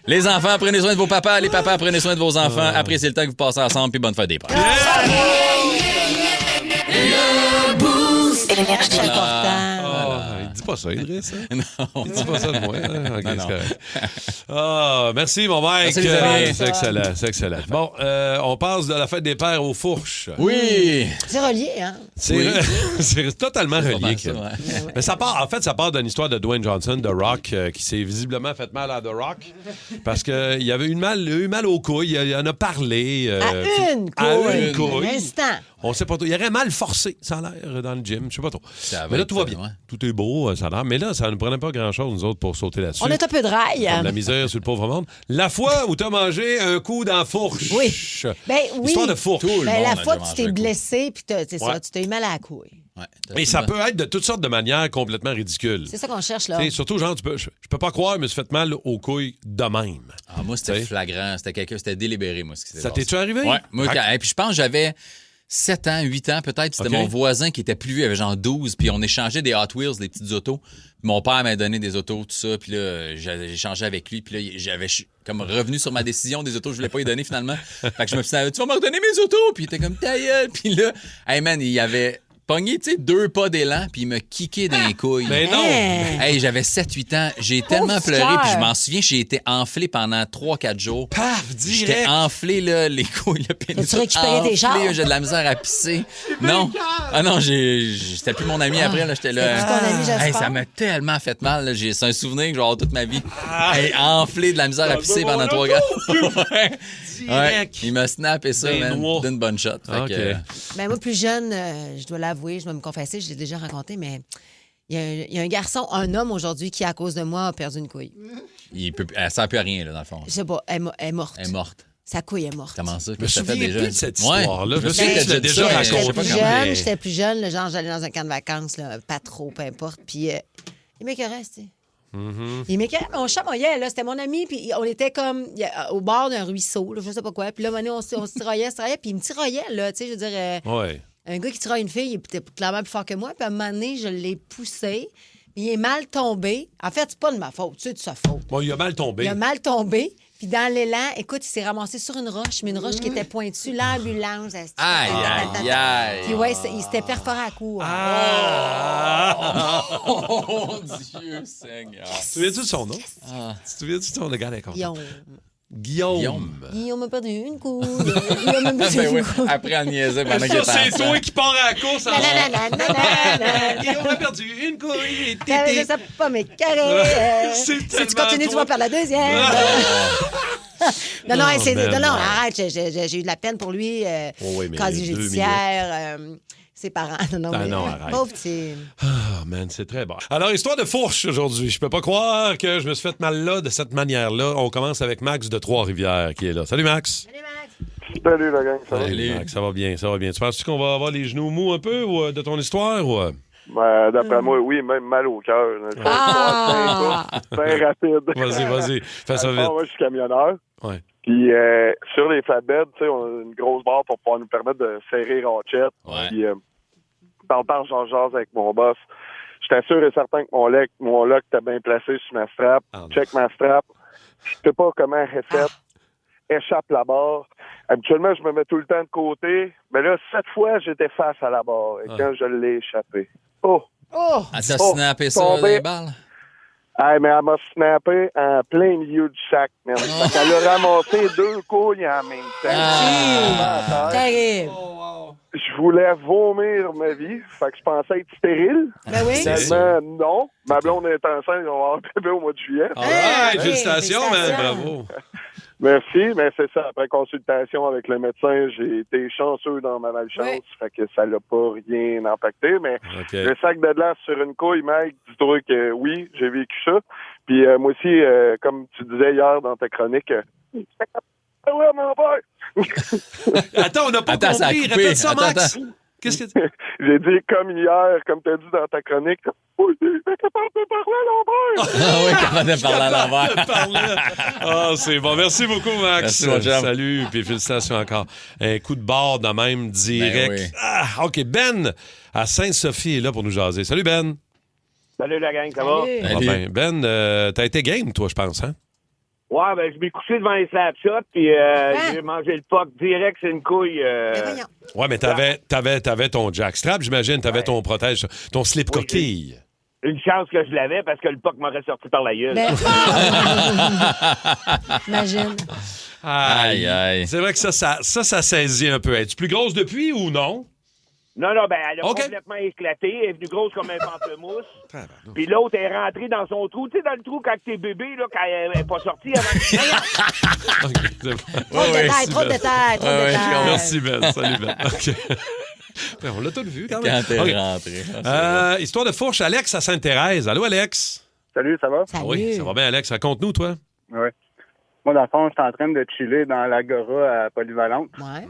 Les enfants, prenez soin de vos papas. Les papas, prenez soin de vos enfants. Appréciez le temps que vous passez ensemble, puis bonne fête des pères. Le Boost. Énergie. Il dit pas ça, Idriss. Hein? Non. Il dit pas ça de moi. Hein? OK, non. c'est correct. Ah, merci, mon mec. Merci, les amis. C'est excellent, c'est excellent. Bon, on passe de la fête des pères aux fourches. Oui. C'est relié, hein? C'est totalement relié. Ça, ouais. Mais ça part d'une histoire de Dwayne Johnson, de Rock, qui s'est visiblement fait mal à The Rock. Parce qu'il y avait eu mal aux couilles. Il en a parlé. À une couille. Un instant. On sait pas trop. Il aurait mal forcé, ça a l'air, dans le gym. Je sais pas trop. Mais là, tout va bien. Ouais. Tout est beau, ça a l'air. Mais là, ça ne prenait pas grand-chose, nous autres, pour sauter là-dessus. On est un peu de rail. Comme la misère sur le pauvre monde. La fois où tu as mangé un coup dans la fourche. Oui. Ben oui. Histoire de fourche. La fois que tu t'es blessé, puis tu t'es eu mal à la couille. Ouais, et ça peut être de toutes sortes de manières complètement ridicules. C'est ça qu'on cherche, là. T'sais, surtout, genre, je peux pas croire, je me suis fait mal aux couilles de même. Ah, moi, c'était flagrant. C'était délibéré, moi, ce qui s'est passé. Ça t'es-tu arrivé? Ouais. Moi, et puis je pense que j'avais 7 ans, 8 ans peut-être. C'était mon voisin qui était plus vieux, il avait genre 12. Puis on échangeait des Hot Wheels, des petites autos. Mon père m'a donné des autos, tout ça. Puis là, j'ai échangé avec lui. Puis là, j'avais comme revenu sur ma décision des autos que je voulais pas lui donner finalement. Fait que je me suis dit, tu vas me redonner mes autos? Puis il était comme, ta gueule. Puis là, hey man, il y avait pogné, tu sais, 2 pas d'élan, puis il m'a kické dans les couilles. Mais non! Hey, j'avais 7-8 ans. J'ai tellement pleuré, puis je m'en souviens, j'ai été enflé pendant 3-4 jours. Paf, direct! J'étais enflé, là, les couilles, le pénis. As-tu récupéré tes chars? J'ai de la misère à pisser. Non. Ah non, c'était plus mon ami après, là. J'étais là. C'était ton ami, j'espère. Hey, ça m'a tellement fait mal, là. C'est un souvenir que je vais avoir toute ma vie. Hey, enflé de la misère à pisser pendant 3 gars. Ouais. Il m'a snappé ça, man, d'une bonne shot. Ben, moi, plus jeune, je dois l'avouer, je dois me confesser, je l'ai déjà raconté, mais il y a un garçon, un homme aujourd'hui qui, à cause de moi, a perdu une couille. Elle sert plus à rien, là, dans le fond. Je sais pas, elle est morte. Elle est morte. Sa couille est morte. Comment ça? Je me souviens plus de cette histoire-là. Ouais. Je sais que tu l'as déjà raconté. J'étais plus jeune, le genre, j'allais dans un camp de vacances, là, pas trop, peu importe, puis il m'écœurait, tu sais. Il m'écœurait, on chamaillait, là, c'était mon ami, puis on était comme au bord d'un ruisseau, là, je sais pas quoi, puis là, on se tiraillait, puis il me tiraillait, là, tu sais, je veux dire... Ouais. Un gars qui tiraille une fille, il était clairement plus fort que moi. Puis à un moment donné, je l'ai poussé. Il est mal tombé. En fait, c'est pas de ma faute. C'est de sa faute. Bon, il a mal tombé. Il a mal tombé. Puis dans l'élan, écoute, il s'est ramassé sur une roche, mais une roche qui était pointue. L'ambulance. Aïe, aïe, aïe. Puis ouais, il s'était perforé à court. Oh, Dieu Seigneur. Tu te souviens-tu de son nom? Tu te souviens-tu de son gars d'inconnu? Guillaume. Guillaume a perdu une couille. Guillaume a perdu une couille. Après, on niaisait pendant qu'il était c'est toi qui pars à la course. Guillaume a perdu une couille. Je sais pas, mais carré. Si tu continues, tu vas perdre la deuxième. Non, arrête. J'ai eu de la peine pour lui. Casier judiciaire. Ses parents. Non, arrête. Pauvre petit. Ah, man, c'est très bon. Alors, histoire de fourche aujourd'hui. Je peux pas croire que je me suis fait mal là de cette manière-là. On commence avec Max de Trois-Rivières qui est là. Salut, Max. Salut, Max. Salut, la gang. Ça va? Salut, Max. Ça va bien, ça va bien. Tu penses-tu qu'on va avoir les genoux mous un peu de ton histoire? Ou... Ben, d'après moi, oui, même mal au cœur. C'est rapide. Vas-y. Fais ça vite. Moi, je suis camionneur. Ouais. Puis sur les flatbeds, tu sais, on a une grosse barre pour pouvoir nous permettre de serrer rachette. Ouais. Puis j'en jase avec mon boss. J'étais sûr et certain que mon lock était bien placé sur ma strap. Check ma strap. Je sais pas comment elle reset. Échappe la barre. Habituellement, je me mets tout le temps de côté. Mais là, cette fois, j'étais face à la barre. Et quand je l'ai échappé. Elle t'a snappé ça dans les balles? Hey, mais elle m'a snappé en plein milieu du sac, même. Fait qu'elle a ramassé 2 couilles en même temps. Terrible. Je voulais vomir ma vie. Fait que je pensais être stérile. Ben oui. Finalement, non. Ma blonde est enceinte, on va avoir un bébé au mois de juillet. All félicitations, man. Bravo. Merci, mais c'est ça. Après consultation avec le médecin, j'ai été chanceux dans ma malchance. Fait que ça l'a pas rien impacté. Mais le sac de glace sur une couille, Mike, dis-toi que oui, j'ai vécu ça. Puis moi aussi, comme tu disais hier dans ta chronique, ouais, mon père! Attends, on n'a pas compris. Répète ça, Max. Attends. Qu'est-ce que j'ai dit comme hier, comme tu as dit dans ta chronique. Oui, capable de parler à l'envers. Ah oui, capable de parler à l'envers. Ah, c'est bon. Merci beaucoup, Max. Merci, mon chum. Salut, puis félicitations encore. Un coup de barre de même direct. Ben oui. Ah, OK. Ben à Sainte-Sophie est là pour nous jaser. Salut, Ben. Salut, la gang, ça va? Ah, Ben, t'as été game, toi, je pense, hein? Ouais, ben, je m'ai couché devant les slapshots, puis j'ai mangé le puck direct, c'est une couille. Ouais, mais t'avais ton jackstrap, j'imagine, t'avais ton protège, ton slip coquille. Une chance que je l'avais parce que le puck m'aurait sorti par la gueule. Imagine. Aïe. C'est vrai que ça saisit un peu. Es-tu plus grosse depuis ou non? Non, ben, elle a complètement éclaté. Elle est venue grosse comme un pamplemousse. Puis l'autre est rentrée dans son trou. Tu sais, dans le trou quand t'es bébé, là, quand elle n'est pas sortie avant. Trop de détails. Merci, Ben. Salut, Ben. OK. On l'a tout vu quand même. Quand t'es rentré. Histoire de fourche, Alex à Sainte-Thérèse. Allô, Alex? Salut, ça va? Oui, ça va bien, Alex. Raconte-nous, toi. Oui. Moi, dans le fond, j'étais en train de chiller dans l'agora à Polyvalente. Ouais.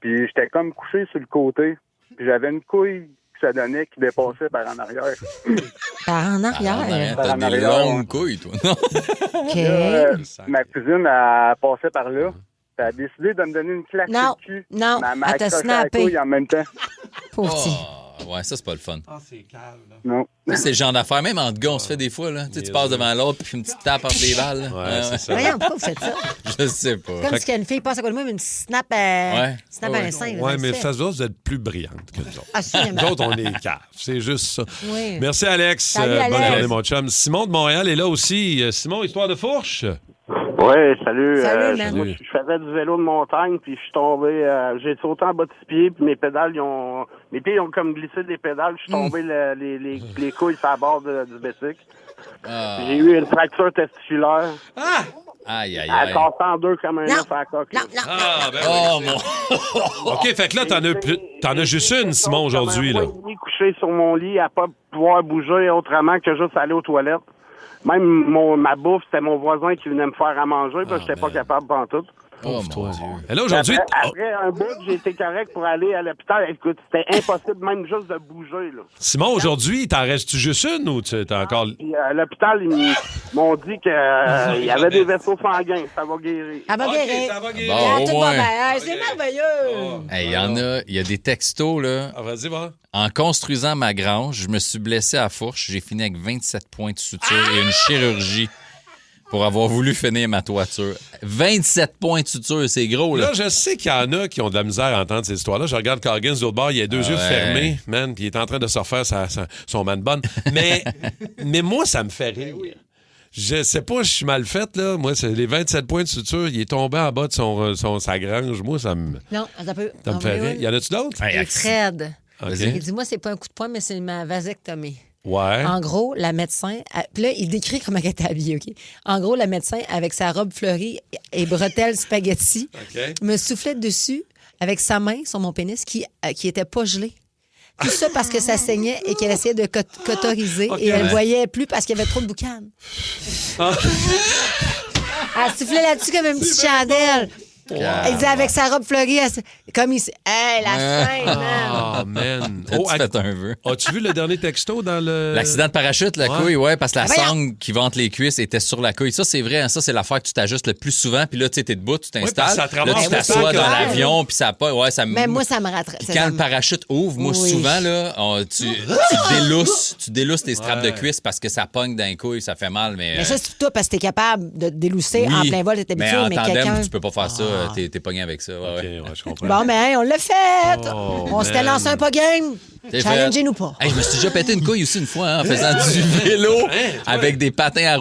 Puis j'étais comme couché sur le côté. Puis j'avais une couille qui se donnait qui dépassait par en arrière. Par en arrière? T'as des longues couilles, toi, non? OK. Là, ma cousine, elle passait par là. Elle a décidé de me donner une claque sur le cul. Non, elle m'a elle t'a accroché la snappé. couille en même temps. Pauvre petit. Ouais, ça, c'est pas le fun. Ah, c'est calme. Non. Ça, c'est le genre d'affaire. Même en gars, on se fait des fois. Là. Tu passes devant l'autre puis une petite tape entre les balles. Là. Ouais, c'est ça. Voyons, pourquoi vous faites ça? Je sais pas. C'est comme si une fille passe à côté de moi, mais une snap à un sein. Oui, mais ça, vous êtes plus brillantes que nous autres. Assurément. Nous autres, on est caves. C'est juste ça. Oui. Merci, Alex. Salut, Alex. Bonne journée, mon chum. Simon de Montréal est là aussi. Simon, histoire de fourche? Oui, salut. Salut, man. Moi, je faisais du vélo de montagne, puis je suis tombé. J'ai sauté en bas de 6 pieds, puis mes pieds ont comme glissé des pédales. Je suis tombé les couilles sur la barre du bicycle. J'ai eu une fracture testiculaire. Ah! Aïe, aïe, Elle aïe. casse en deux comme un œuf à la coque. Ah, ben Oh, oui. mon... OK, fait que là, t'en as juste une, Simon, aujourd'hui, là. Je suis couché sur mon lit à pas pouvoir bouger autrement que juste aller aux toilettes. Même ma bouffe, c'était mon voisin qui venait me faire à manger, parce que j'étais pas capable pantoute. Oh, mon Dieu. Et là, aujourd'hui... Après un bout, j'ai été correct pour aller à l'hôpital. Écoute, c'était impossible même juste de bouger, là. Simon, aujourd'hui, t'en restes-tu juste une ou t'as encore... Puis, à l'hôpital, ils m'ont dit qu'il y avait des vaisseaux sanguins. Ça va guérir. Ça va guérir. Ça va guérir. Bon, Tout au va moins. bien. C'est merveilleux. Hey, il y a des textos, là. Ah, vas-y, va. En construisant ma grange, je me suis blessé à la fourche. J'ai fini avec 27 points de suture et une chirurgie pour avoir voulu finir ma toiture. 27 points de suture, c'est gros, là. Là, je sais qu'il y en a qui ont de la misère à entendre ces histoires-là. Je regarde Coggins de l'autre bord, il a deux yeux fermés, man, puis il est en train de se refaire son man bun. Mais moi, ça me fait rire. Je sais pas, je suis mal faite, là. Moi, c'est les 27 points de suture, il est tombé en bas de sa grange. Moi, ça me fait rire. Y en a-tu d'autres? Il est Fred. OK. Il dit, moi, c'est pas un coup de poing, mais c'est ma vasectomie. Ouais. En gros, la médecin... Puis là, il décrit comment elle était habillée, OK? En gros, la médecin, avec sa robe fleurie et bretelles spaghetti, me soufflait dessus avec sa main sur mon pénis qui était pas gelé. Tout ça parce que ça saignait et qu'elle essayait de cauteriser et elle voyait plus parce qu'il y avait trop de boucan. Elle soufflait là-dessus comme une petite chandelle. Elle disait avec sa robe fleurie, comme ici. Hey, la scène, man! Oh, man. T'as-tu fait un vœu? As-tu vu le dernier texto dans le... L'accident de parachute, la couille, ouais, parce que la sangle qui va entre les cuisses était sur la couille. Ça, c'est vrai, hein, ça, c'est l'affaire que tu t'ajustes le plus souvent. Puis là, tu sais, t'es debout, tu t'installes. ça te là, ramasse tu t'assois dans le l'avion, puis ça pas. Ouais, ça Mais moi, ça me rattrape. Puis quand le parachute ouvre, moi, souvent, là, tu délousses tes straps de cuisse parce que ça pogne d'un couille, ça fait mal. Mais ça, c'est toi parce que t'es capable de délousser en plein vol, t'es habitué, mais en tandem, quelqu'un... tu peux pas faire ça. T'es pogné avec ça. Ouais, je comprends. Bon, mais hey, on l'a fait! On s'était lancé un pas game! Challengez-nous pas. Hey, je me suis déjà pété une couille aussi une fois en faisant du vélo avec des patins à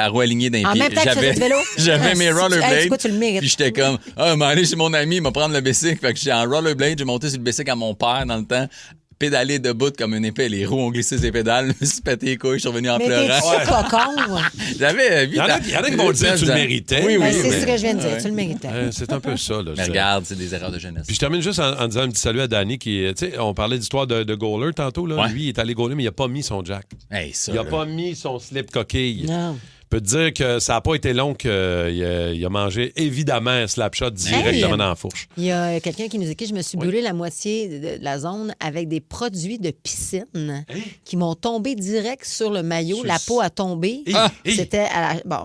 roues alignées d'un pied. En même temps que tu faisais du vélo? J'avais mes rollerblades. Pourquoi tu le mérites? Puis j'étais comme, aller chez mon ami, il m'a prendre le bicycle. Fait que j'étais en rollerblade, j'ai monté sur le bicycle à mon père dans le temps. Pédalé debout comme une épée. Les roues ont glissé ses pédales. Je me suis pété les couilles. Je suis revenu en pleurant. Mais t'es cocon. J'avais... Il y en a qui vont dire que tu le méritais. Oui. C'est ce que je viens de dire. Tu le méritais. C'est un peu ça. Là, mais regarde, c'est des erreurs de jeunesse. Puis je termine juste en disant un petit salut à Danny qui... Tu sais, on parlait d'histoire de goaler tantôt. Là. Lui, il est allé goaler, mais il n'a pas mis son jack. Hey, ça, il n'a pas mis son slip coquille. Non. Je peux te dire que ça n'a pas été long qu'il a mangé évidemment un slapshot directement dans la fourche. Il y a quelqu'un qui nous écrit, je me suis brûlé la moitié de la zone avec des produits de piscine qui m'ont tombé direct sur le maillot. La peau a tombé. C'était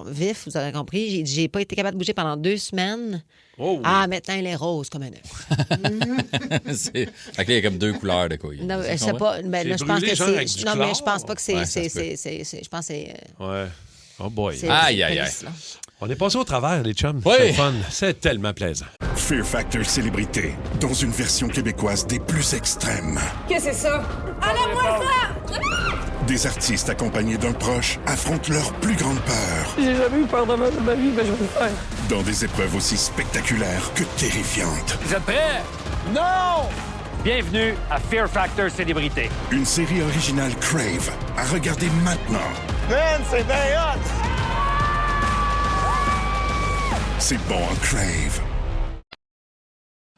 vif, vous avez compris. J'ai pas été capable de bouger pendant 2 semaines. Oh. Ah, maintenant, elle est rose comme un œuf. Fait que là, il y a comme 2 couleurs de couilles. Non, je sais pas. Mais là, je pense que c'est... Non, mais je pense pas que c'est... Ouais, je pense que c'est... Ouais. Oh boy. Aïe. On est passé au travers, les chums. Oui. C'est fun. C'est tellement plaisant. Fear Factor Célébrité, dans une version québécoise des plus extrêmes. Qu'est-ce que c'est ça? Enlève-moi ça! Des artistes accompagnés d'un proche affrontent leur plus grande peur J'ai jamais eu peur de ma vie, mais je vais le faire. dans des épreuves aussi spectaculaires que terrifiantes. Vous êtes prêts? Non! Bienvenue à Fear Factor Célébrité. Une série originale Crave à regarder maintenant. Man, c'est bien hot! C'est bon en Crave.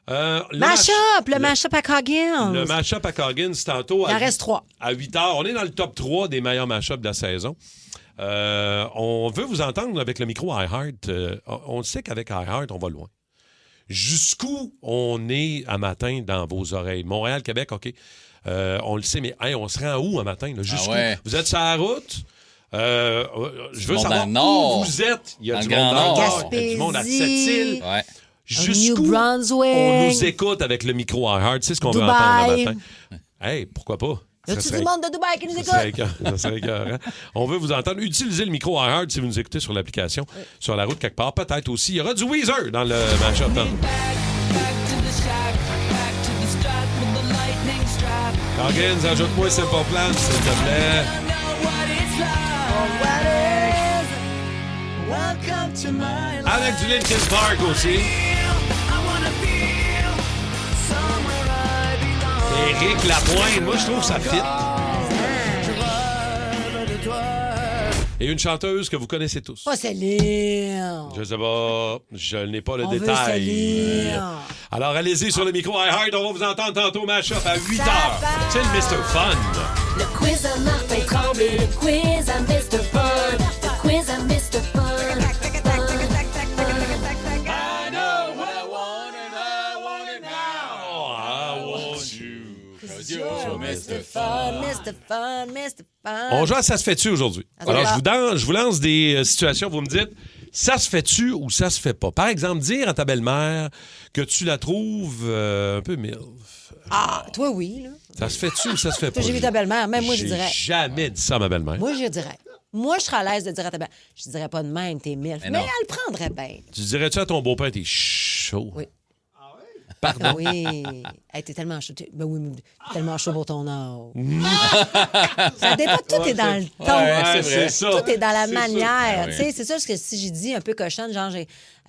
Le mash-up à Coggins. Le mash-up à Coggins, tantôt. Il en reste 3. À 8 heures. On est dans le top 3 des meilleurs mash-ups de la saison. On veut vous entendre avec le micro iHeart. On sait qu'avec iHeart, on va loin. Jusqu'où on est à matin dans vos oreilles? Montréal, Québec, OK. On le sait, mais on se rend où à matin? Là? Jusqu'où? Vous êtes sur la route? Je veux savoir où vous êtes. Il y a du monde dans le Nord. Il y a du monde à Sept-Îles. Ouais. Jusqu'où New Brunswick. on nous écoute avec le micro iHeart. C'est ce qu'on veut entendre le matin. Hey, pourquoi pas? Y a-tu du monde de Dubaï qui nous écoute? Ça serait écœurant. On veut vous entendre. Utilisez le micro iHeart si vous nous écoutez sur l'application, sur la route quelque part. Peut-être aussi. Il y aura du Weezer dans le match-up. Hawkins, ajoute-moi Simple Plan, s'il te plaît. Avec du Linkin Park aussi. Éric Lapointe, moi je trouve ça fit. Et une chanteuse que vous connaissez tous. Pas Céline. Je sais pas, je n'ai pas le On veut détail. Céline. Alors allez-y sur le micro iHeart, on va vous entendre tantôt Mash-up à 8h. C'est le Mr. Fun. Le quiz à Martin Tremblay, le quiz à Mr. Fun, le quiz à Mr. Fun. Mr. Fun, Mr. Fun, Mr. Fun. On joue à Ça se fait-tu aujourd'hui. Alors, je vous lance des situations. Vous me dites, ça se fait-tu ou ça se fait pas? Par exemple, dire à ta belle-mère que tu la trouves un peu milf. Ah, toi, oui, là. Ça se fait-tu ou ça se fait pas? Toi, j'ai vu ta belle-mère. Même moi, je dirais. J'ai jamais dit ça à ma belle-mère. Moi, je dirais. Moi, je serais à l'aise de dire à ta belle-mère. Je dirais pas de même, t'es milf. Mais elle prendrait bien. Tu dirais-tu à ton beau-père, t'es chaud? Oui. Pardon? Oui. Hey, t'es tellement chaud. Ben oui, t'es tellement chaud pour ton âge. Ça dépend. Tout est dans le ton. Ouais, c'est ça. Tout est dans la manière. Ça. Tu sais, c'est ça ce que si j'ai dit un peu cochonne, genre, hey,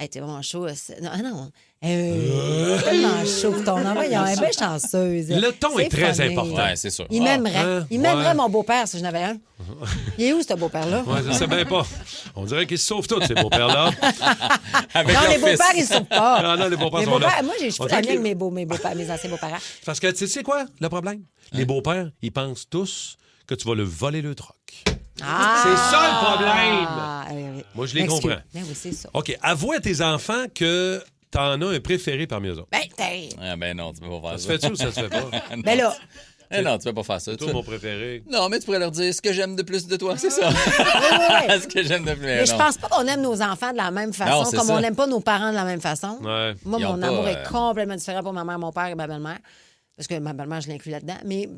t'es vraiment chaud. Non. Tellement chaud pour ton enfant. Il est bien chanceuse. Le ton est très funny. important. Ouais, c'est sûr. Il m'aimerait. Il m'aimerait, mon beau-père, si je n'avais un. Il est où, ce beau-père-là? Ouais, je sais bien pas. On dirait qu'ils se sauvent tous, ces beaux-pères-là. Non, les beaux-pères, ils ne se sauvent pas. Non, les beaux-pères sont là. Moi, je suis amie avec mes beaux-pères, mes anciens beaux-parents. Parce que tu sais quoi, le problème? Les beaux-pères, ils pensent tous que tu vas leur voler le troc. Ah! C'est ça le problème! Oui. Moi, je les comprends. Ben oui, c'est ça. OK, avoue à tes enfants que t'en as un préféré parmi eux autres. Ben non, tu peux pas faire ça. Ça se fait-tu ou ça se fait pas? Ben là... non, tu peux pas faire ça. C'est toi mon préféré. Non, mais tu pourrais leur dire ce que j'aime de plus de toi, c'est ça. Oui. Ce que j'aime de plus. Mais je pense pas qu'on aime nos enfants de la même façon, comme on n'aime pas nos parents de la même façon. Ouais. Moi, mon amour est complètement différent pour ma mère, mon père et ma belle-mère. Parce que ma belle-mère, je l'inclus là-dedans. Mais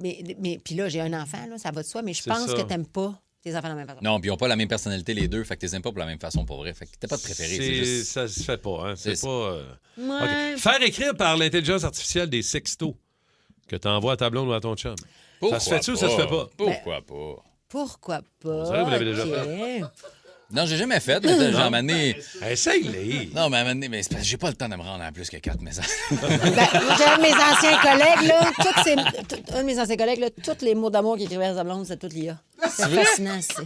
puis là, j'ai un enfant, là, ça va de soi, mais je pense que t'aimes pas tes enfants de la même façon. Non, puis ils n'ont pas la même personnalité, les deux. Fait que tu les aimes pas pour la même façon, pour vrai. Fait que t'as pas de préféré. C'est juste... Ça se fait pas, hein. C'est pas... Ouais. Okay. Faire écrire par l'intelligence artificielle des sextos que t'envoies à ta blonde ou à ton chum. Ça se fait-tu ou ça se fait pas? Pourquoi pas? Pourquoi pas? Ça, vous l'avez déjà fait. Non, j'ai jamais fait. Mais j'ai amené... Essaye-les. Non, mais amené... Mais c'est parce que j'ai pas le temps de me rendre à plus que 4 messages. J'ai un de mes anciens collègues, là, tous les mots d'amour qu'il écrivait à sa blonde, c'est tout l'IA. C'est fascinant, c'est...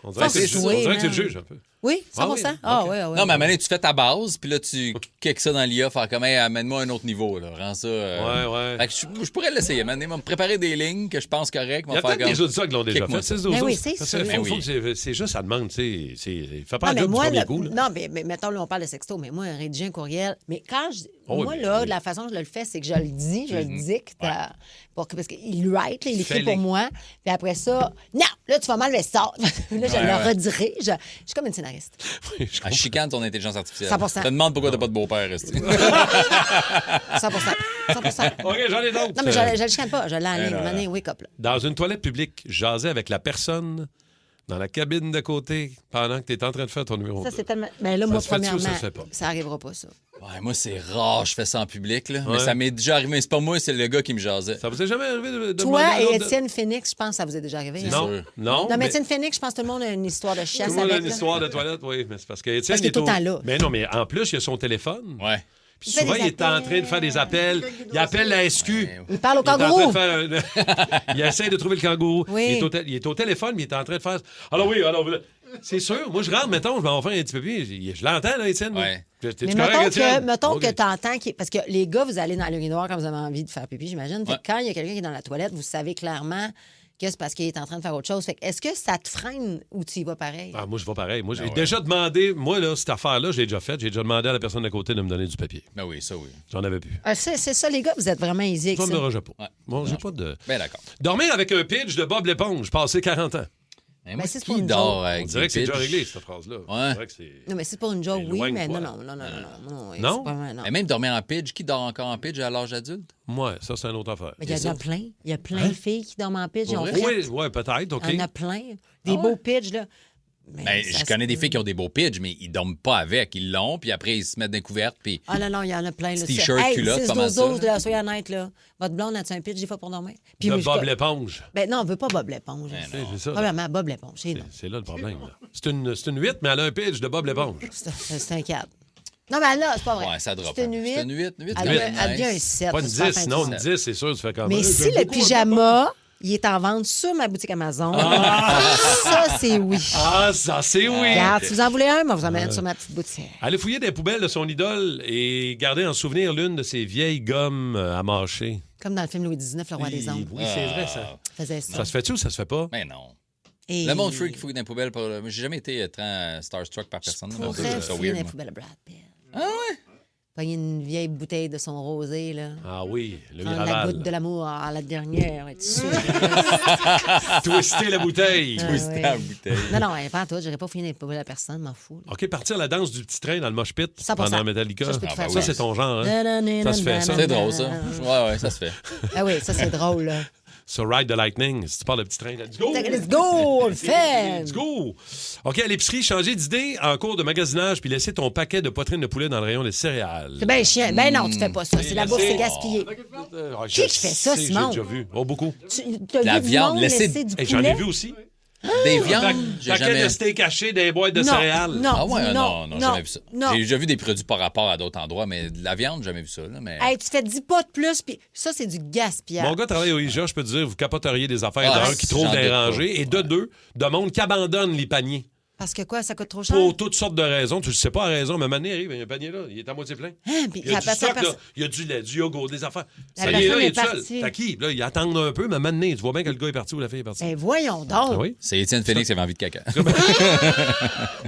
On dirait que tu le juges un peu. Oui, 100%. Ah oui. Non, mais à un moment donné, tu fais ta base, puis là, tu kicks ça dans l'IA, faire comme, hey, amène-moi un autre niveau, là. Rends ça. Ouais. Fait que je pourrais l'essayer. Maintenant, me préparer des lignes que je pense correctes. Il y a peut-être des auditeurs qui l'ont déjà fait. Mais oui, c'est sûr. C'est juste, ça demande, tu sais. Fais pas un job du moi, premier coup. Non, mais mettons, là, on parle de sexto, mais moi, rédiger un courriel. Mais quand de la façon dont je le fais, c'est que je le dis, je le dicte. Parce qu'il write, il écrit pour moi. Puis après ça, non, là, tu vas m'enlever ça. Là, je le redirige. Je suis comme une scénariste. Elle chicane ton intelligence artificielle. 100%. Je te demande pourquoi t'as pas de beau-père, Esti. 100%. OK, j'en ai d'autres. Non, mais je le chicane pas. Je l'ai en ligne. Wake up. Là. Dans une toilette publique, jaser avec la personne dans la cabine de côté pendant que tu es en train de faire ton numéro. Ça, c'est tellement... Mais là, moi, premièrement, ça arrivera pas, ça. Ouais, moi, c'est rare, je fais ça en public, là. Ouais. Mais ça m'est déjà arrivé. C'est pas moi, c'est le gars qui me jasait. Ça vous est jamais arrivé de Toi et Étienne Phoenix, je pense que ça vous est déjà arrivé. Non. Hein? Non, mais Étienne Phoenix, je pense que tout le monde a une histoire de chasse avec. Tout le monde a une histoire de toilette, oui. Mais c'est parce que Étienne est tout le temps là. Mais non, mais en plus, il a son téléphone. Ouais. Puis souvent, il est en train de faire des appels. Il appelle la SQ. Il parle au kangourou. Il essaie de trouver le kangourou. Oui. Il est au téléphone, mais il est en train de faire... Alors, c'est sûr. Moi, je rentre, mettons, je vais en faire un petit peu plus. Je l'entends, là, Étienne. Ouais. Mais mettons que tu entends... Parce que les gars, vous allez dans l'urinoir quand vous avez envie de faire pipi, j'imagine. Fait que quand il y a quelqu'un qui est dans la toilette, vous savez clairement... que c'est parce qu'il est en train de faire autre chose. Fait que est-ce que ça te freine ou tu y vas pareil? Ah, moi, je vais pareil. Moi, j'ai déjà demandé... Moi, là, cette affaire-là, je l'ai déjà faite. J'ai déjà demandé à la personne d'à côté de me donner du papier. Ben oui, ça, oui. J'en avais plus. C'est ça, les gars, vous êtes vraiment easy avec ça. Ça me dérange pas. Bon, j'ai pas de... Ben d'accord. Dormir avec un pitch de Bob l'éponge, passé 40 ans. Mais moi, c'est qui pour une dort joke. avec On dirait que c'est des déjà pitchs? réglé, cette phrase-là. Ouais. On dirait que c'est... Non, mais c'est pour une joke, oui, loin de mais toi. non. Non? c'est pas vrai, non. Mais même dormir en pitch, qui dort encore en pitch à l'âge adulte? Ouais, ça, c'est une autre affaire. Mais il y en a plein. Il y a plein de filles qui dorment en pitch. Ils ont Oui, fait. ouais, peut-être, OK. Il y en a plein. Des beaux pitchs, là. Ben, je connais des filles qui ont des beaux pitchs, mais ils dorment pas avec. Ils l'ont, puis après, ils se mettent des couvertes, puis... Ah non, il y en a plein. Là. T-shirt, hey, culotte, pas mal ça. là, soyez honnête, là. Votre blonde a-tu un pitch des fois pour dormir? Puis De moi, Bob l'éponge. Ben non, on veut pas Bob l'éponge. C'est ça. Premièrement, Bob l'éponge, c'est non. C'est là le problème. Là. C'est une 8, mais elle a un pitch de Bob l'éponge. C'est un 4. Non, mais là, c'est pas vrai. Ouais, ça drop. C'est une 8. C'est une 8. Elle devient un 7. Pas une 10, sinon une 10, c'est sûr, tu fais comme... Mais si le pyjama... Il est en vente sur ma boutique Amazon. Ça, c'est oui. Ah, ça, c'est oui. Regarde, si vous en voulez un, moi, vous en mettre sur ma petite boutique. Allez fouiller des poubelles de son idole et garder en souvenir l'une de ses vieilles gommes à mâcher. Comme dans le film Louis XIX, Le Roi des Ombres. Oui, c'est vrai, ça. Faisait ça. Ça se fait-tu ou ça se fait pas? Mais non. Et... Le monde freak fouille dans les poubelles. J'ai jamais été très starstruck par personne. Pour C'est ça fouiller weird, dans les moi. poubelles de Brad Pitt. Ah ouais? Pogner une vieille bouteille de son rosé, là. Ah oui, le Prendre la Miraval. goutte de l'amour à la dernière, être sûr. Twister la bouteille. Twister la bouteille. Non, pas toi, j'aurais pas fouillé dans les poubelles à personne, m'en fous. Là. OK, partir la danse du petit train dans le mosh pit 100%. pendant Metallica. Ça, je peux te faire Ça, ça. c'est ton genre, hein? Ça se fait, ça. C'est drôle, ça. Ouais, ça se fait. Ah oui, ça, c'est drôle, là. So, Ride the Lightning, si tu parles de petit train, let's go! Let's go, on le fait! Let's go! OK, à l'épicerie, changer d'idée en cours de magasinage puis laisser ton paquet de poitrine de poulet dans le rayon des céréales. C'est bien chiant. Ben non, tu fais pas ça. C'est la bouffe, c'est gaspillé. Ah, Qui fait ça, sais, Simon? J'ai déjà vu. Oh, beaucoup. T'as La vu viande, du monde laisser- laisser du Hey, poulet? j'en ai vu aussi. Des viandes, j'ai Paquet jamais... de steak haché des boîtes de Non, céréales. non. Ah ouais, Non, non, non, jamais vu ça. non. J'ai déjà vu des produits par rapport à d'autres endroits, mais de la viande, jamais vu ça. Là, mais... Hey, tu fais 10 pas de plus, puis ça, c'est du gaspillage. Mon gars travaille au IGA, je peux te dire, vous capoteriez des affaires Ah, d'un qui trouve j'en des doute rangées et de deux, de monde qui abandonne les paniers. Parce que quoi, ça coûte trop cher? Pour toutes sortes de raisons. Tu ne sais pas la raison, mais maintenant, il arrive, il y a un panier là, il est à moitié plein. Hein, puis Il y a la du personne- stock, là. Il y a du lait, du yogourt, des affaires. La Ça y est, là, personne il est est tout seul. partie. T'as qui? Là, il attend un peu, mais maintenant, tu vois bien que le gars est parti ou la fille est partie. Ben voyons donc. Ah oui? C'est Étienne Phoenix qui avait envie de caca.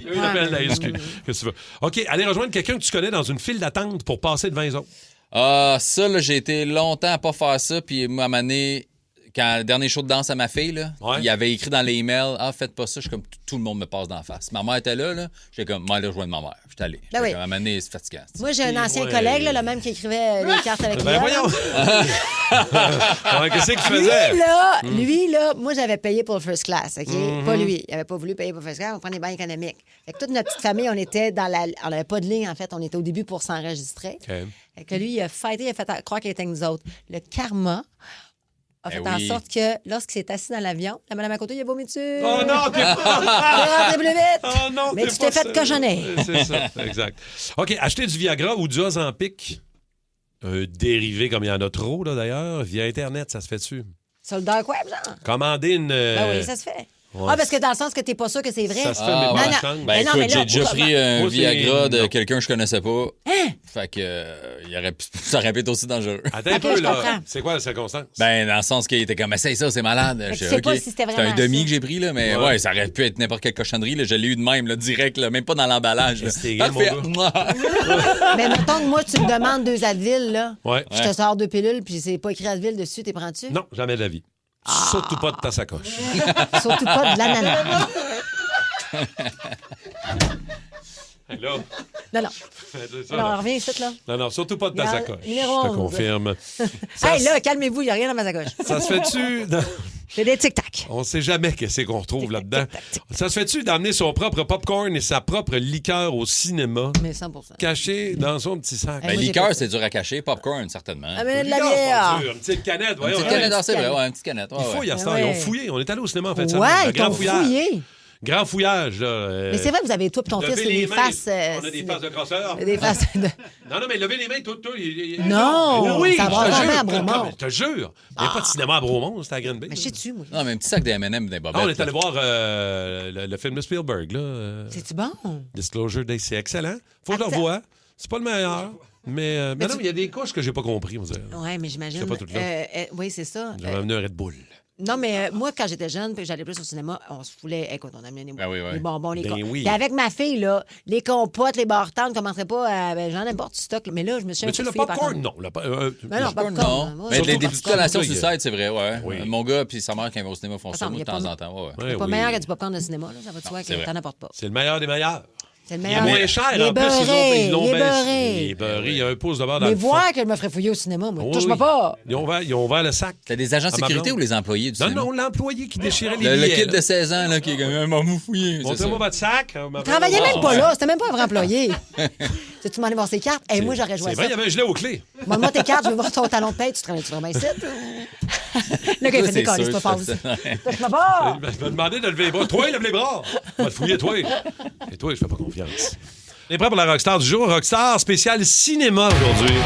Il appelle la SQ. Qu'est-ce que tu veux? OK, allez rejoindre quelqu'un que tu connais dans une file d'attente pour passer devant les autres. Ah, ça, là, j'ai été longtemps à pas faire ça, puis moi, à un moment donné, quand le dernier show de danse à ma fille, là, il avait écrit dans les emails, faites pas ça, je suis comme tout le monde me passe d'en face. Ma mère était là, j'étais comme, moi, aller rejoindre ma mère. J'étais allé. Ben oui. Comme, à un moment donné, c'est fatigant. Moi, j'ai un ancien Ouais. collègue, là, le même qui écrivait les cartes avec Ben Léa, voyons! là. Ouais, qu'est-ce qu'il faisait? Lui, là, moi, j'avais payé pour le first class, OK? Pas lui. Il avait pas voulu payer pour le first class. On prenait des bains économiques. Fait que toute notre petite famille, on était dans la... On n'avait pas de ligne, en fait. On était au début pour s'enregistrer. OK. Fait que lui, il a fighté, il a fait croire qu'il était avec nous autres. Le karma a fait Eh en oui. sorte que lorsqu'il s'est assis dans l'avion, la madame à côté, il a vomi dessus. Oh non, t'es Il pas... est rentré plus vite. Oh non, Mais t'es tu pas t'es fait sérieux. cochonner. C'est ça, exact. OK, acheter du Viagra ou du Ozempic, un dérivé comme il y en a trop, là, d'ailleurs, via Internet, ça se fait dessus. Sur le dark web, genre? Commander une... Ben oui, ça se fait. ouais. Ah, parce que dans le sens que t'es pas sûr que c'est vrai. Ça se fait, mais Non, pas la non. chance. Ben Mais non, écoute, mais là, j'ai déjà pris un Moi, c'est- Viagra de non. quelqu'un que je connaissais pas. Hein? Fait que ça aurait pu être aussi dangereux. Attends un Ok, peu, je là. comprends. C'est quoi la circonstance? Ben, dans le sens qu'il était comme, essaye ça, c'est malade. Fait que Je tu fais, sais pas OK. si c'était C'est vraiment un demi ça. que j'ai pris, là, mais Ouais. ouais, ça aurait pu être n'importe quelle cochonnerie. Là. Je l'ai eu de même, là, direct, là, même pas dans l'emballage. là. C'était game, Parfait. mon Mais mettons que moi, tu me demandes 2 Advil, là. Ouais. Je te sors 2 pilules, puis c'est pas écrit Advil dessus, t'es prends-tu? Non, jamais de la vie. Surtout pas de ta sacoche. Surtout pas de l'ananas. Hey, là, Non, non. c'est ça, Alors, là. reviens ici, là. Non, non, surtout pas de ta Regarde, sacoche. numéro Je te 11. confirme. Ça, Hey, là, calmez-vous, il n'y a rien dans ma sacoche. ça se fait-tu... dans- J'ai des tic-tac. On sait jamais qu'est-ce qu'on retrouve là-dedans. Ça se fait-tu d'amener son propre popcorn et sa propre liqueur au cinéma, Mais 100%. caché dans son petit sac? Hey, Ben, moi, j'ai liqueur, fait ça. c'est dur à cacher. Popcorn, certainement. Amène de la Liqueur, c'est pas bière. dur. Une petite canette, Une voyons. petite hein. canette, ouais. c'est vrai. Ouais, une petite canette. Ouais, Il faut, ouais. il y a ce temps, Ouais. ils ont fouillé. On est allé au cinéma en fait. Ouais, Le ils grand t'ont fouillage. fouillé. Grand fouillage, là. Mais c'est vrai que vous avez, toi et ton Levez fils, les des mains. faces. On a des faces de crosseurs. Des faces de... Non, non, mais levez les mains, tout. Non, oui, ça je brasse te jamais jure. à Bromont. Je te jure. Il n'y a pas de cinéma à Bromont, c'était à Green Bay. Mais je sais-tu, moi. Non, mais un petit sac de M&M des bobettes. Ah, on est allé là. voir le film de Spielberg, là. C'est-tu bon? Disclosure Day, c'est excellent. Faut que je le Attends. revoie. C'est pas le meilleur. Mais non, mais il y a des couches que j'ai pas compris, on dirait. Oui, mais j'imagine. Je sais pas tout là. Oui, c'est ça. J'avais amené un Red Bull. Non, mais moi, quand j'étais jeune, puis j'allais plus au cinéma, on se foulait. Écoute, on amenait les bonbons, les oui. Puis avec ma fille, là, les compotes, les bartendes, ne commenceraient pas à. J'en ai pas du stock. Mais là, je me suis. Mais tu sais, le popcorn, non. Non, popcorn, non. Mais des petites collations sur le site, c'est vrai, ouais. Oui. Mon gars puis sa mère, quand ils vont au cinéma, font ça de temps en temps. C'est pas meilleur que du popcorn de cinéma, là. Ça va de soi que t'en apportes pas. C'est le meilleur des meilleurs. C'est le meilleur. Il est moins cher. Les en plus, beurrés, ils l'ont les baissé. beurrés. Les beurrés, il y a un pouce de beurre dans le fond. Mais voir que je me ferais fouiller au cinéma, moi. Touche-moi pas. Ils ont ouvert le sac. T'as des agents de sécurité ou les employés du cinéma? Non, l'employé qui déchirait les billets. Le kid de 16 ans, là, qui est comme m'a fouillé. Montrez-moi votre sac. Il travaillait même pas là. C'était même pas un vrai employé. Tu te demandais voir ses cartes. Et moi, j'aurais joué à ça. C'est vrai, il y avait un gilet aux clés. Montre-moi tes cartes, je veux voir ton talon de paie. Tu travailles vraiment ici? Là, quand il fait des colis, c'est pas fausse. Touche-moi pas. Je me demandais de lever les bras. Toi, lève les bras. On va te fouiller, toi. Et toi, je fais pas confiance. On est prêt pour la Rockstar du jour. Rockstar spécial cinéma aujourd'hui.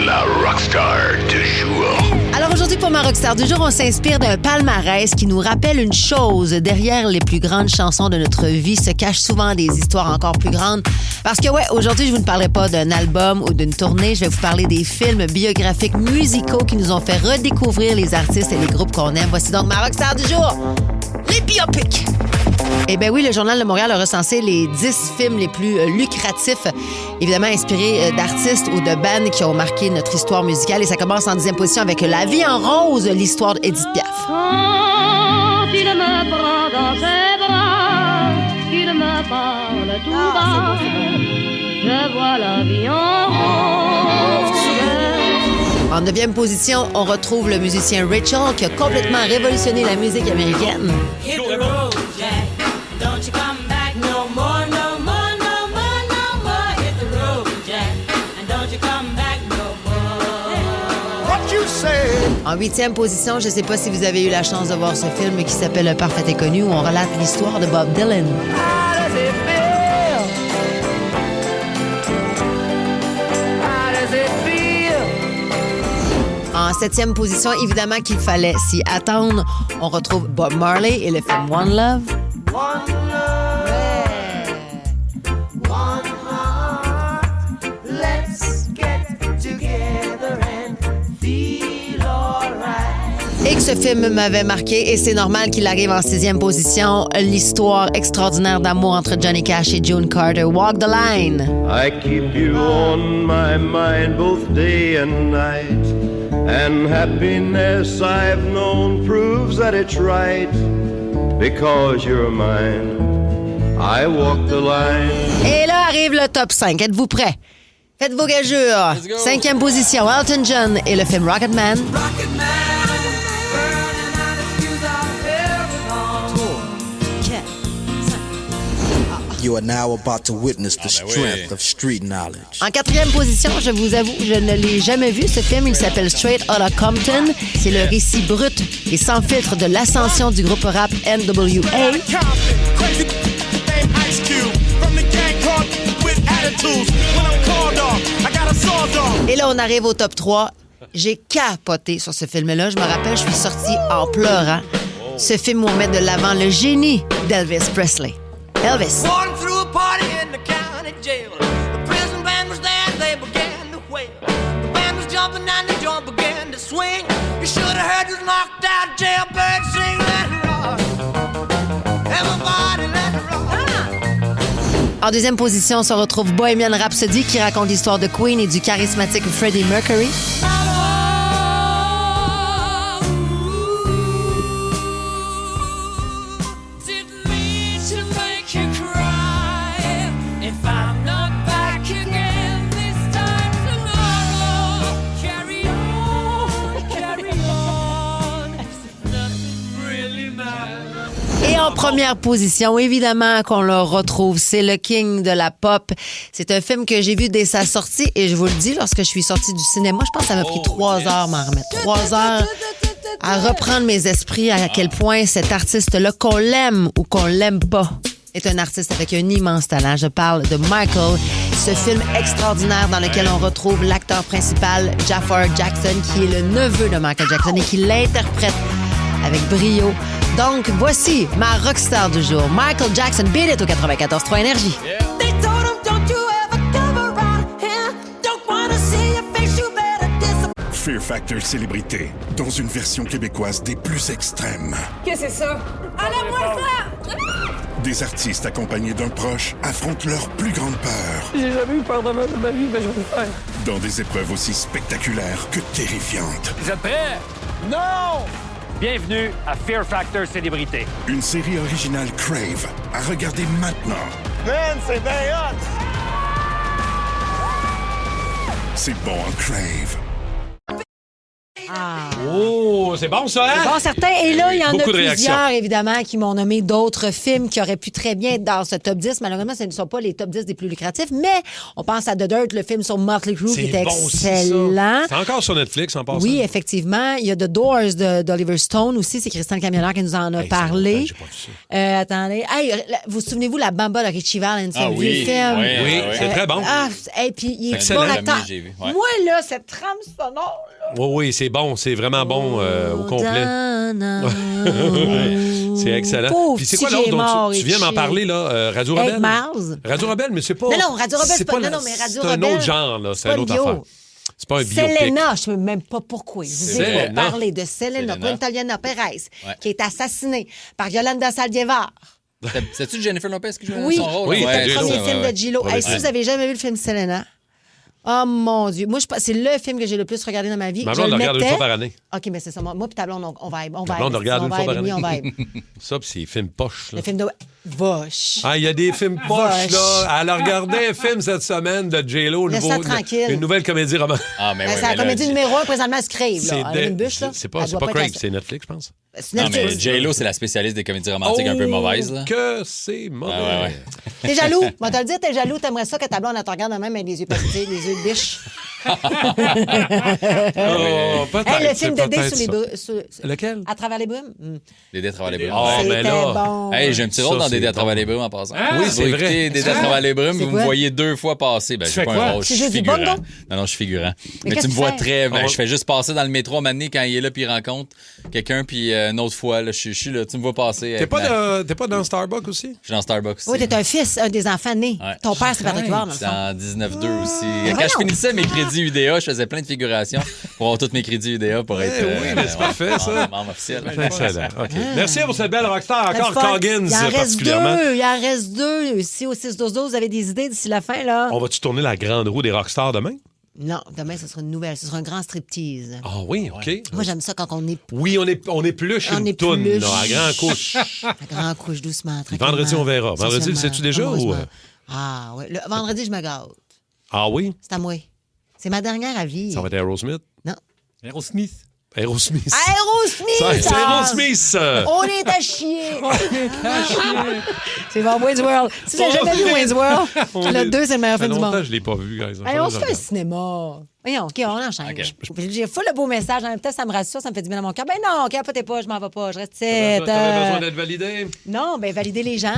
La Rockstar du jour. Alors aujourd'hui, pour ma Rockstar du jour, on s'inspire d'un palmarès qui nous rappelle une chose. Derrière les plus grandes chansons de notre vie se cachent souvent des histoires encore plus grandes. Parce que, aujourd'hui, je vous ne parlerai pas d'un album ou d'une tournée. Je vais vous parler des films biographiques musicaux qui nous ont fait redécouvrir les artistes et les groupes qu'on aime. Voici donc ma Rockstar du jour. Les biopics. Eh bien oui, le Journal de Montréal a recensé les 10 films les plus lucratifs, évidemment inspirés d'artistes ou de bands qui ont marqué notre histoire musicale. Et ça commence en 10e position avec La vie en rose, l'histoire d'Edith Piaf. Quand il me prend dans ses bras, qu'il me parle tout bas, je vois la vie en rose. En 9e position, on retrouve le musicien Rachel qui a complètement révolutionné la musique américaine. Hit the road, Jack. Don't you come back no more, no more, no more, no more. Hit the road, Jack. And don't you come back no more. What you say? En 8e position, je ne sais pas si vous avez eu la chance de voir ce film qui s'appelle « Parfait Inconnu » où on relate l'histoire de Bob Dylan. En 7e position, évidemment qu'il fallait s'y attendre, on retrouve Bob Marley et le film One Love. One love, one heart, let's get together and feel alright. Et que ce film m'avait marqué, et c'est normal qu'il arrive en 6e position, l'histoire extraordinaire d'amour entre Johnny Cash et June Carter, Walk the Line. I keep you on my mind both day and night. And happiness I've known proves that it's right. Because you're mine, I walk the line. Et là arrive le top 5. Êtes-vous prêts? Faites vos gageures. 5e position, Elton John et le film Rocketman. You are now about to witness the strength of street knowledge. En 4e position, je vous avoue, je ne l'ai jamais vu. Ce film, il s'appelle Straight Outta Compton. C'est le récit brut et sans filtre de l'ascension du groupe rap NWA. Et là, on arrive au top 3. J'ai capoté sur ce film-là. Je me rappelle, je suis sortie en pleurant. Ce film où on met de l'avant le génie d'Elvis Presley. Elvis. Walking through a party in the county jail. The prison band was there and they began to wail. The band was jumping and the joint began to swing. You should have heard this knocked out jailbird sing. Let it rock. Everybody let it rock. En 2e position, on se retrouve Bohemian Rhapsody qui raconte l'histoire de Queen et du charismatique Freddie Mercury. Et en première position, évidemment qu'on le retrouve, c'est le king de la pop. C'est un film que j'ai vu dès sa sortie et je vous le dis, lorsque je suis sortie du cinéma, je pense que ça m'a pris 3 heures m'en remettre. 3 heures à reprendre mes esprits à quel point cet artiste-là, qu'on l'aime ou qu'on l'aime pas, est un artiste avec un immense talent. Je parle de Michael, ce film extraordinaire dans lequel on retrouve l'acteur principal, Jafar Jackson, qui est le neveu de Michael Jackson et qui l'interprète avec brio. Donc, voici ma rockstar du jour, Michael Jackson, Beat It au 94.3 Énergie. They told him, don't you ever come around here. Don't wanna see your face, you better disappear. Fear Factor Célébrité, dans une version québécoise des plus extrêmes. Qu'est-ce que c'est ça? Enlève-moi ça! Des artistes accompagnés d'un proche affrontent leur plus grande peur J'ai jamais eu peur de ma vie, mais je vais le faire. dans des épreuves aussi spectaculaires que terrifiantes. Vous êtes prêts? Non! Bienvenue à Fear Factor Célébrité. Une série originale Crave à regarder maintenant. Man, c'est bien hot! C'est bon en Crave. Ah. Oh, c'est bon, ça, hein? Bon, certains. Et là, il y en Beaucoup a de plusieurs, réactions. évidemment, qui m'ont nommé d'autres films qui auraient pu très bien être dans ce top 10. Malheureusement, ce ne sont pas les top 10 des plus lucratifs, mais on pense à The Dirt, le film sur Motley Crue, qui était bon aussi, ça. excellent. C'est encore sur Netflix, en passant. Oui, effectivement. Il y a The Doors d'Oliver Stone aussi. C'est Christian Camionneur qui nous en a parlé. J'ai pas vu ça. Attendez. Hey, vous souvenez-vous la Bamba de Richie Valens? Ah le oui, vieux film? oui, c'est très bon. Et puis, il est Excellent. bon acteur. J'ai vu, ouais. Moi, là, cette trame sonore, Oui, c'est bon. C'est vraiment bon au complet. C'est excellent. Pauvre Puis c'est quoi petit l'autre qui est mort, dont tu viens m'en Richie. parler, là? Radio Eight Rebelle? Miles. Radio Rebelle, mais c'est pas... Non, Radio Rebelle, c'est pas... la- Non, mais Radio c'est un Rebelle, autre genre, là. C'est pas une autre bio. affaire. C'est pas un biopic. Selena, je ne sais même pas pourquoi. Je vous ai Selena. parlé de Selena Quintaliana Perez, Ouais. qui est assassinée par Yolanda Saldívar. C'est-tu Jennifer Lopez qui joue Oui, son rôle? Oui, c'était J-Lo. le premier ça, film ouais. de J-Lo. Ouais, Hey, si vous avez jamais vu le film Selena, oh mon Dieu. Moi, c'est le film que j'ai le plus regardé dans ma vie. Ma Je blonde le le regarde une mettais- fois par année. OK, mais c'est ça. Moi puis ta blonde, on vibe. On Ma blonde le regarde une fois par année. On vibe. Ça, puis c'est des films poches, là. Le film de... Voche. Ah, il y a des films poches, Voche. là. Elle a regardé un film cette semaine de J-Lo, Laisse-la tranquille. une nouvelle comédie romantique. Ah, mais Ben, oui, c'est la mais là, comédie numéro 1 présentement, c'est Crave. C'est Là. Elle a une bûche, là. c'est pas Elle doit Crave, être c'est Netflix, je pense. C'est Non, mais Netflix. J-Lo, c'est la spécialiste des comédies romantiques un peu mauvaises, là. Que c'est mauvais. Ah, ouais. T'es jaloux. Moi, te le dire, t'es jaloux. T'aimerais ça que ta blonde, elle te regarde de même avec les yeux petits, les yeux de biche. Oh, peut-être. Hey, le film c'est de Dé peut-être sur les ça. brumes. Lequel? À travers les brumes. Dédé à travers les brumes. Oh, mais C'était là. bon. Hey, j'ai un petit rôle Ça, dans c'est Dédé à bon. travers les brumes en passant. Oui, c'est Vous vrai. écoutez Dédé à travers les brumes, C'est vous quoi? me voyez 2 fois passer. Ben, Tu j'ai fais pas quoi? un rôle, je Tu suis joues du figurant. bongo? Non, je suis figurant. Mais qu'est-ce tu me que vois tu fais? très... Ben, On va- je fais juste passer dans le métro à un moment donné quand il est là puis il rencontre quelqu'un puis une autre fois, là, je suis là, tu me vois passer. T'es pas dans Starbucks aussi? Je suis dans Starbucks aussi. Oui, t'es un fils, un des enfants nés. Ouais. Ton père, c'est Patrick Huard, dans le C'est fond. en 19-2 aussi. voyons. Quand je finissais mes crédits UDA, je faisais plein de figurations pour avoir tous mes crédits UDA pour être oui, mais c'est parfait, ça. membre officiel. Excellent. OK. Merci pour cette belle rockstar. C'est Encore le fun. Coggins, Il en reste particulièrement. deux. Il en reste deux. Si au 6-12-12, vous avez des idées d'ici la fin, là. On va-tu tourner la grande roue des rockstars demain? Non, demain, ce sera une nouvelle. Ce sera un grand striptease. Ah oui, OK. Moi, j'aime ça quand on est Oui, on est pluche On une est toune, pluche. là, à grand couche. à grand couche doucement. tranquillement, Vendredi, on verra. Vendredi, le socialement, sais-tu déjà ou... amoureusement. Ah oui. Le vendredi, je me gâte. Ah oui? C'est à moi. C'est ma dernière avis. Ça va être Aerosmith? Non. Aerosmith. Aerosmith. Aerosmith! C'est Aerosmith! On est à chier! C'est bon, Wayne's World. Si vous n'avez jamais vu Wayne's World, le 2, c'est le meilleur film du monde. Je l'ai pas vu, guys. Allez, on se fait un cinéma. Voyons, OK, on enchaîne. J'ai full le beau message. En même temps, ça me rassure, ça me fait du bien dans mon cœur. Ben non, capotez pas, je m'en vais pas, je reste ici. T'avais besoin d'être validé? Non, ben valider les gens.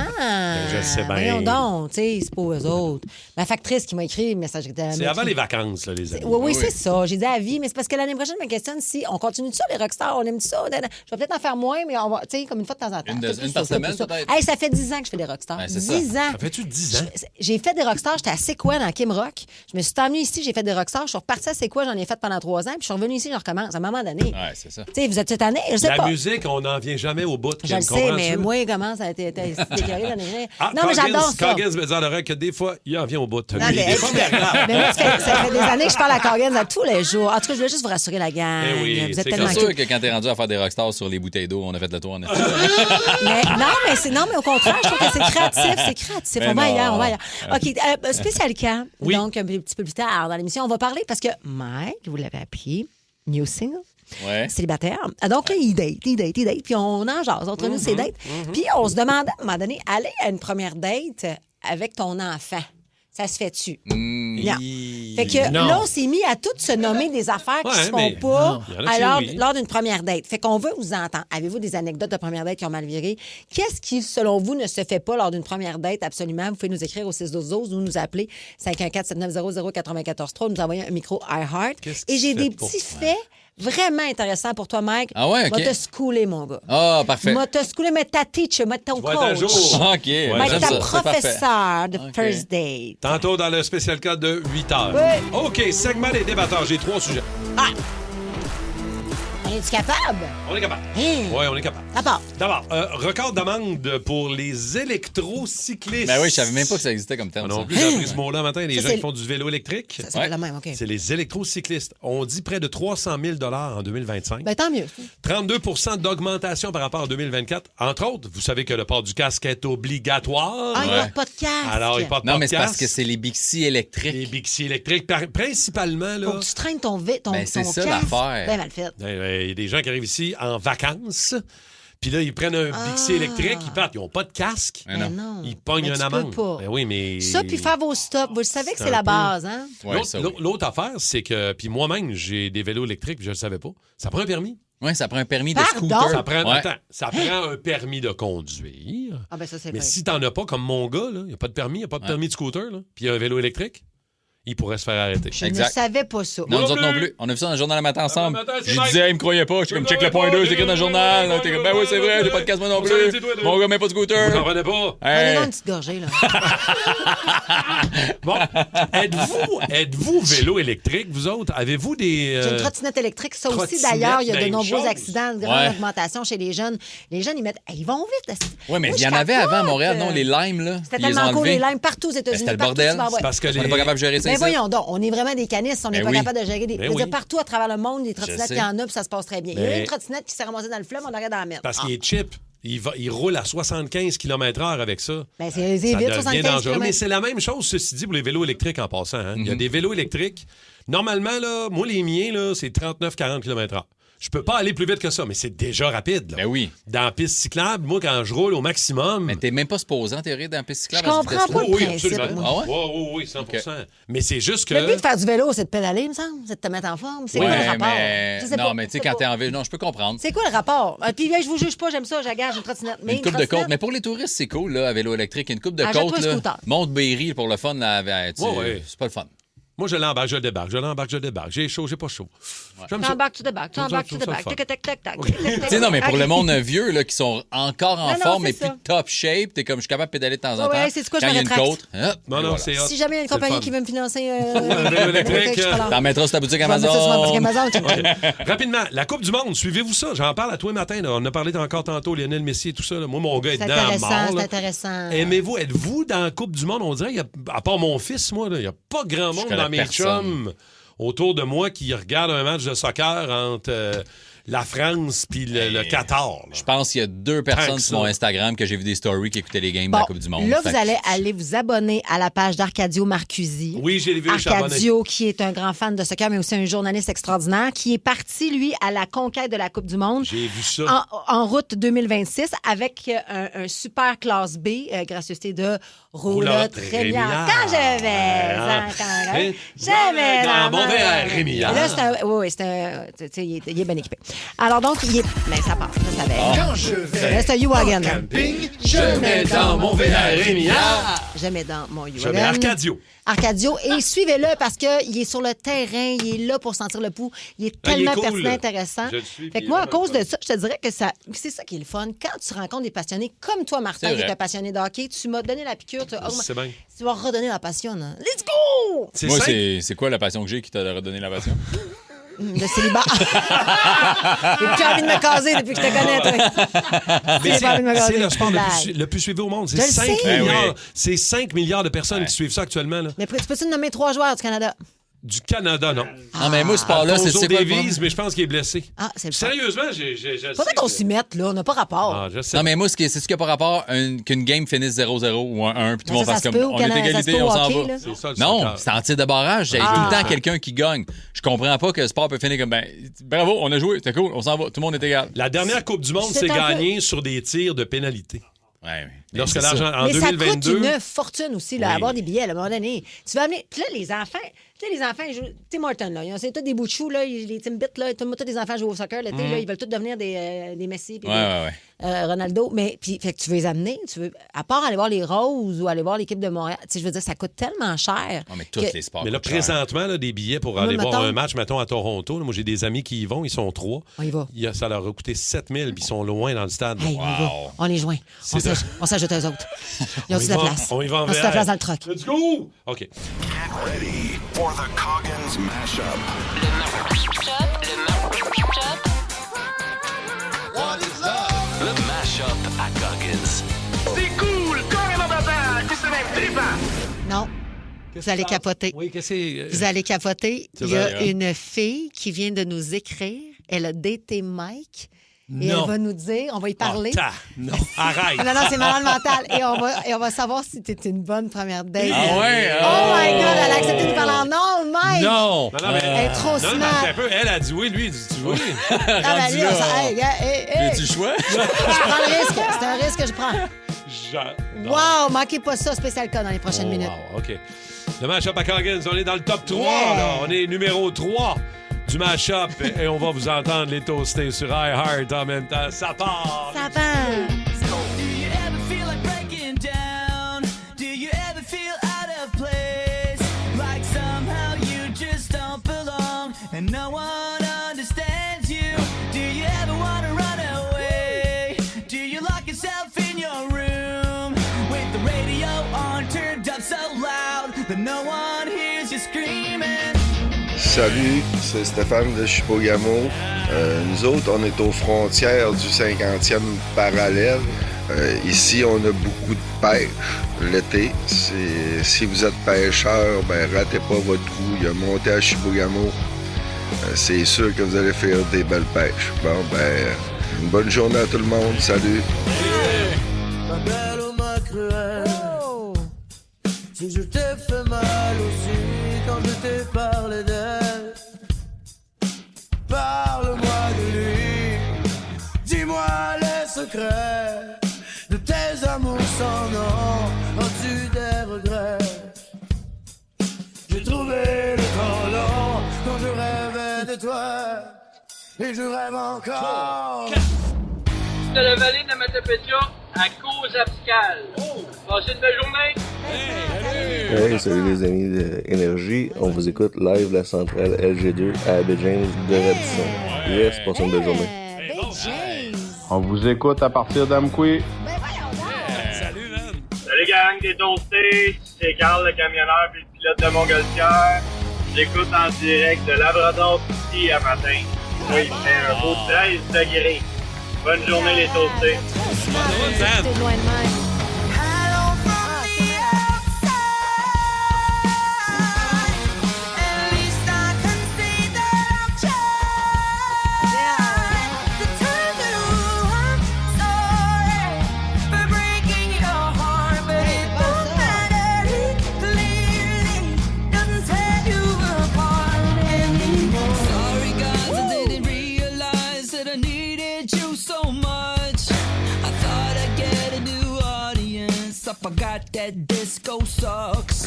je sais bien. Voyons donc, tu sais, c'est pas eux autres. Ma factrice qui m'a écrit le message. C'est avant les vacances, là, les amis. Oui, c'est ça. J'ai dit à vie, mais c'est parce que l'année prochaine, je me questionne si on continue de ça, les rockstars, on aime ça. Je vais peut-être en faire moins, mais on va, tu sais, comme une fois de temps en temps. Une par semaine, peut-être? Hey, ça fait 10 ans que je fais des rockstars. Ouais, c'est 10 ans. Ça fait-tu 10 ans? J'ai fait des rockstars, j'étais à Sequoia dans Kim Rock. Je me suis emmenée ici, j'ai fait des rockstars. Je suis repartie à Sequoia, j'en ai fait pendant 3 ans, puis je suis revenue ici, je recommence. À un moment donné. Ouais, c'est ça. Tu sais, vous êtes cette année, je sais La pas. musique, on n'en vient jamais au bout. Je le sais, mais moi, comment ça a été déclaré dans les... Ah, Non, mais j'adore ça. Coggins me dit à l'oreille que des fois, il en vient au bout. Non, mais moi, ça fait des années que je parle à Coggins à tous les jours. En tout cas, je voulais juste vous rassurer, la gang. Eh oui, vous êtes C'est tellement sûr cute. que quand t'es rendu à faire des rockstars sur les bouteilles d'eau, on a fait le tour, en effet. Non, mais au contraire, je trouve que c'est créatif. Mais On va non. ailleurs, OK, spécial camp. Oui. Donc, un petit peu plus tard dans l'émission, on va parler parce que Mike, vous l'avez appris, new single. Ouais. Célibataire. Donc là, il date. Puis on en jase. Entre nous, c'est date. Puis on se demandait, à un moment donné, aller à une première date avec ton enfant. Ça se fait-tu? Non. Fait que là, on s'est mis à toutes se nommer des affaires qui se font pas il y en a qui lors d'une première date. Fait qu'on veut vous entendre. Avez-vous des anecdotes de première date qui ont mal viré? Qu'est-ce qui, selon vous, ne se fait pas lors d'une première date? Absolument. Vous pouvez nous écrire au 612-12 ou nous appeler 514-7900-943, nous envoyer un micro iHeart. Et j'ai des petits faits vraiment intéressants pour toi, Mike. Ah ouais, OK. M'a te schooler, mon gars. Ah, parfait. M'a te schooler, mais ta teacher, mais ton Vois ta coach. jour. OK. Mike, j'aime ta ça. C'est parfait. professeure de first date. Tantôt dans le spécial code de 8 heures. Oui. OK, segment des débatteurs. J'ai 3 sujets. On est-tu capable? On est capable. Hein? Oui, on est capable. D'abord, record d'amende pour les électrocyclistes. Ben oui, je savais même pas que ça existait comme terme. Non plus, j'ai appris ce mot-là matin. Les gens qui font du vélo électrique. Ça s'appelle la même, OK. C'est les électrocyclistes. On dit près de 300 000 en 2025. Ben tant mieux. 32 d'augmentation par rapport à 2024. Entre autres, vous savez que le port du casque est obligatoire. Ah, il porte pas de casque. Alors, il porte pas Non, de mais c'est casque. parce que c'est les Bixi électriques. Les Bixi électriques, principalement. Là, faut que tu traînes ton Ben, c'est ton ça casque. l'affaire. Ben mal fait. Il y a des gens qui arrivent ici en vacances. Puis là, ils prennent un Bixi électrique, ils partent. Ils n'ont pas de casque. Mais non. Ils pognent Mais une tu amende. peux pas. Ben oui, mais... Ça, puis faire vos stops. Vous le savez que c'est la un peu- base, hein? Ouais, ça, oui. L'autre affaire, c'est que... Puis moi-même, j'ai des vélos électriques, puis je ne le savais pas. Ça prend un permis. Oui, ça prend un permis de Pardon? scooter. Ça prend, Ouais. attends, ça prend un permis de conduire. Ah, ben ça, c'est Mais vrai. si t'en as pas, comme mon gars, il n'y a pas de permis, il n'y a pas de permis de scooter, là, puis il y a un vélo électrique, il pourrait se faire arrêter. Je ne savais pas ça. Non, nous autres non plus. On a vu ça dans le journal le matin ensemble. matin, c'est Je Mike. disais, il me croyait pas. J'étais comme, check le point 2, c'est écrit dans le journal. Là, t'es comme, ben oui, c'est vrai, j'ai pas de casse moi non plus. Mon gars, même pas de Vous scooter. n'en prenez pas. Prenez-en une petite gorgée, là. Bon, êtes-vous vélo électrique, vous autres? Avez-vous des... J'ai une trottinette électrique. Ça aussi, trottinette, d'ailleurs, il y a de même nombreux chose. accidents, de grande Ouais. augmentation chez les jeunes. Les jeunes, ils mettent... Ils vont vite. Oui, mais Moi, il y en je avait capote. avant à Montréal, non? Les limes, là. C'était ils les ont tellement cool, enlevés. les limes, partout aux États-Unis. C'était le partout, bordel. tu vas en voir. C'est parce que On n'est pas capable de gérer ça. Mais ici. voyons donc, on est vraiment des canistes. On n'est Ben pas oui. capable de gérer des... Ben Je veux dire, oui. partout à travers le monde, les trottinettes, sais. il y en a, puis ça se passe très bien. Il y a Mais- une trottinette qui s'est ramassée dans le fleuve, on aurait dans la mettre. Parce qu'il est cheap. Il roule à 75 km/h avec ça. Ben, c'est Ça vite, devient 75 dangereux. km. Mais c'est la même chose, ceci dit, pour les vélos électriques en passant. Hein. Il y a des vélos électriques. Normalement, là, moi, les miens, là, c'est 39-40 km/h. Je peux pas aller plus vite que ça, mais c'est déjà rapide. Là. Ben oui. Dans la piste cyclable, moi, quand je roule au maximum... Mais t'es même pas supposé en théorie dans la piste cyclable. Je à cette comprends vitesse-là. pas le Oui, principe, absolument. moi. Oui, 100%. Mais c'est juste que... Le but de faire du vélo, c'est de pédaler, il me semble. C'est de te mettre en forme. C'est quoi le rapport? mais... Je sais Non, pas. mais tu sais, C'est quand pas. t'es en vélo, non, je peux comprendre. C'est quoi le rapport? Puis là, je vous juge pas, j'aime ça, j'agage une trottinette. Mais Une coupe de côte. trottinette, Mais pour les touristes, c'est cool, là, à vélo électrique. Une coupe de Achète-toi côte, un là. scooter. Monte-Berry pour le fun, là. Ouais. C'est pas le fun. Moi, je l'embarque, je le débarque. Je l'embarque, je le débarque. J'ai chaud, j'ai pas chaud. J'aime Tu ça. embarques, tu débarques, tu J'aime ça, embarques, je tu trouve ça débarques. le Tac, tac, tac, tac. Tu sais, non, mais pour le monde vieux, là, qui sont encore en Non, non, forme c'est et plus ça. top shape, t'es comme, je suis capable de pédaler de temps en temps. Ouais, c'est quoi, je Quand me il y a une rétracte. côte, hop, Non, et non, voilà. c'est hot. Si jamais il y a une C'est le compagnie fun. qui veut me financer un vélo électrique, je suis pas là. T'en mettras sur ta boutique Je vais mettre ça sur ma boutique Amazon. Amazon. OK. Rapidement, la Coupe du Monde, suivez-vous ça? J'en parle à tous les matins. Là. On en a parlé encore tantôt, Lionel Messi et tout ça. Là. Moi, mon gars est C'est dedans à intéressant, mort. c'est là. intéressant. Aimez-vous, êtes-vous dans la Coupe du Monde? On dirait, à part mon fils, moi, il n'y a pas grand monde connais dans mes personne. chums autour de moi qui regarde un match de soccer entre la France puis le Qatar. là. Je pense qu'il y a 2 Tant personnes que sur mon ça. Instagram que j'ai vu des stories qui écoutaient les games de Bon, la Coupe du Monde. là, Fait vous que- allez aller vous abonner à la page d'Arcadio Marcusi. Oui, j'ai vu, je suis abonné. Arcadio, qui est un grand fan de soccer, mais aussi un journaliste extraordinaire, qui est parti, lui, à la conquête de la Coupe du Monde. J'ai vu ça. En route 2026 avec un super classe B, gracieuseté de Roulotte Rémillard. Quand je vais, je vais dans mon verre, Rémillard. Là, il est bien équipé. Alors donc, il est... Mais ça passe, ça va. Quand je vais Là, c'est un U-Wagon. là. camping, je mets dans mon verre Rémillard. Je mets dans mon Je U-Wagon. mets Arcadio. Arcadio. Et suivez-le parce qu'il est sur le terrain, il est là pour sentir le pouls. Il est Ah, il est tellement cool, pertinent, là. intéressant. Je le suis, Fait puis que il moi, est à cause vraiment de ça, je te dirais que c'est ça qui est le fun. Quand tu rencontres des passionnés comme toi, Martin, C'est qui vrai. est un passionné de hockey, tu m'as donné la piqûre, C'est bien. tu vas redonner la passion. Là. Let's go! C'est Moi, simple. c'est quoi la passion que j'ai qui t'a redonné la passion? Le célibat. J'ai plus envie de me caser depuis que je te connais, toi. Mais J'ai pas envie de me c'est caser. le sport Blague. le plus suivi au monde. C'est Je le 5 sais. milliards. Ben oui. C'est 5 milliards de personnes qui suivent ça actuellement. Là. Mais tu peux-tu me nommer 3 joueurs du Canada? Du Canada, non. Non, mais moi, ce sport-là, c'est Alfonso quoi le Davies, problème? mais je pense qu'il est blessé. Ah, c'est le fun. Sérieusement, je Faudrait qu'on s'y mette, là. On n'a pas rapport. Ah, je sais. Non, mais moi, c'est ce qui n'a pas rapport qu'une game finisse 0-0 ou 1-1, puis tout le Mais monde ça fasse se comme peut au on est Canada, ça se égalité, peut au on s'en hockey, va. là. C'est ça, le Non, soccer. c'est en tir de barrage. J'ai tout le temps quelqu'un qui gagne. Je comprends pas que le sport peut finir comme bravo, on a joué, c'était cool, on s'en va, tout le monde est égal. La dernière Coupe du Monde, C'est c'est un peu- gagné sur des tirs de pénalité. Ouais, Lorsque c'est ça. l'argent, en Mais ça 2022... coûte une fortune aussi, là, Oui. avoir des billets, là, à un moment donné. Tu vas amener. Puis là, les enfants, ils jouent. Tu sais, Martin, là, c'est tous des bouts de choux, là, les Timbits, là, tous les enfants jouent au soccer l'été, là, ils veulent tous devenir des Messi, puis Ouais. Ronaldo. Mais, puis, fait que tu veux les amener, à part aller voir les Roses ou aller voir l'équipe de Montréal, tu sais, je veux dire, ça coûte tellement cher. Ouais, mais tous que- les sports. Mais là, coûtent cher. présentement, là, des billets pour Moi, aller voir mettons- un match, mettons, à Toronto. Là, moi, j'ai des amis qui y vont, ils sont 3. On y va. Ça leur a coûté 7 000, puis ils sont loin dans le stade. Hey, on y va. On les joint. C'est On s'ajoute aux autres. Ils ont On y de la va- place. on y va en On se fait VR. la place dans le truck. Let's go! OK. Get ready for the Coggins mashup. Le mashup Vous allez capoter. Oui, qu'est-ce que c'est? Vous allez capoter. C'est Il y a vrai, hein? une fille qui vient de nous écrire. Elle a daté Mike. Et Non. elle va nous dire, on va y parler. Non, arrête. Non, c'est malade mental. Et on va savoir si tu es une bonne première date. Ah ouais? Oh my God, elle a accepté de parler en non, Mike! Non! Elle est trop Non, smart. mais un peu, elle a dit oui, lui, il dit tu oui. Ah, ben lui, hey. Tu choix? Je prends le risque. C'est un risque que je prends. Wow, manquez pas ça, spécial cas dans les prochaines minutes. Wow, OK. Le match-up à Coggins, on est dans le top 3. Yeah. Là. On est numéro 3 du match-up et on va vous entendre les toastés sur iHeart en même temps. Ça part! Ça part! Do you ever feel like breaking down? Do you ever feel out of place? Like somehow you just don't belong and no one understands you? Do you ever want to run away? Do you lock yourself in your room with the radio on turned up so loud that no one hears you screaming? Salut, c'est Stéphane de Chibougamau. Nous autres, on est aux frontières du 50e parallèle. Ici, on a beaucoup de pêche l'été. Si vous êtes pêcheur, ben ratez pas votre coup. Il a monté à Chibougamau. C'est sûr que vous allez faire des belles pêches. Bon, ben, une bonne journée à tout le monde. Salut! Ma belle ou ma cruelle, si je t'ai fait mal aussi quand je t'ai parlé d'elle, parle-moi de lui, dis-moi les secrets de tes amours sans nom, as-tu des regrets? J'ai trouvé le temps long quand je rêvais de toi et je rêve encore. De la vallée de Matapédia à cause abscale. Passez une belle journée. Hey, salut les amis d'Énergie. On vous écoute live la centrale LG2 à Abidjan de Radisson. Yes, passez une belle journée. On vous écoute à partir d'Amqui. Salut, man! Salut gang des toastés, c'est Carl le camionneur puis le pilote de Montgolfière. J'écoute en direct de Labrador ici à matin. Là, il fait un beau 13 degrés. Bonne journée les toastés. C'est loin de même. I got that disco sucks.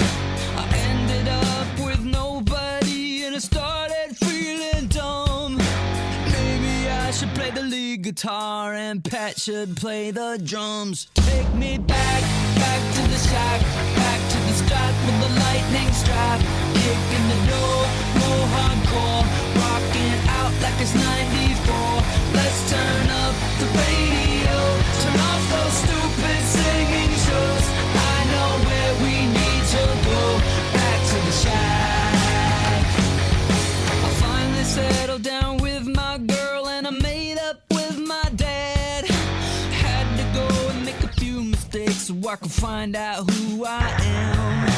I ended up with nobody and I started feeling dumb. Maybe I should play the lead guitar and Pat should play the drums. Take me back, back to the shack, back to the start with the lightning strap. Kicking the door, more hardcore, rocking out like it's 94. Let's turn up the radio, turn off those stupid singing shows. I know where we need to go, back to the shack. I finally settled down with my girl and I made up with my dad. Had to go and make a few mistakes so I could find out who I am.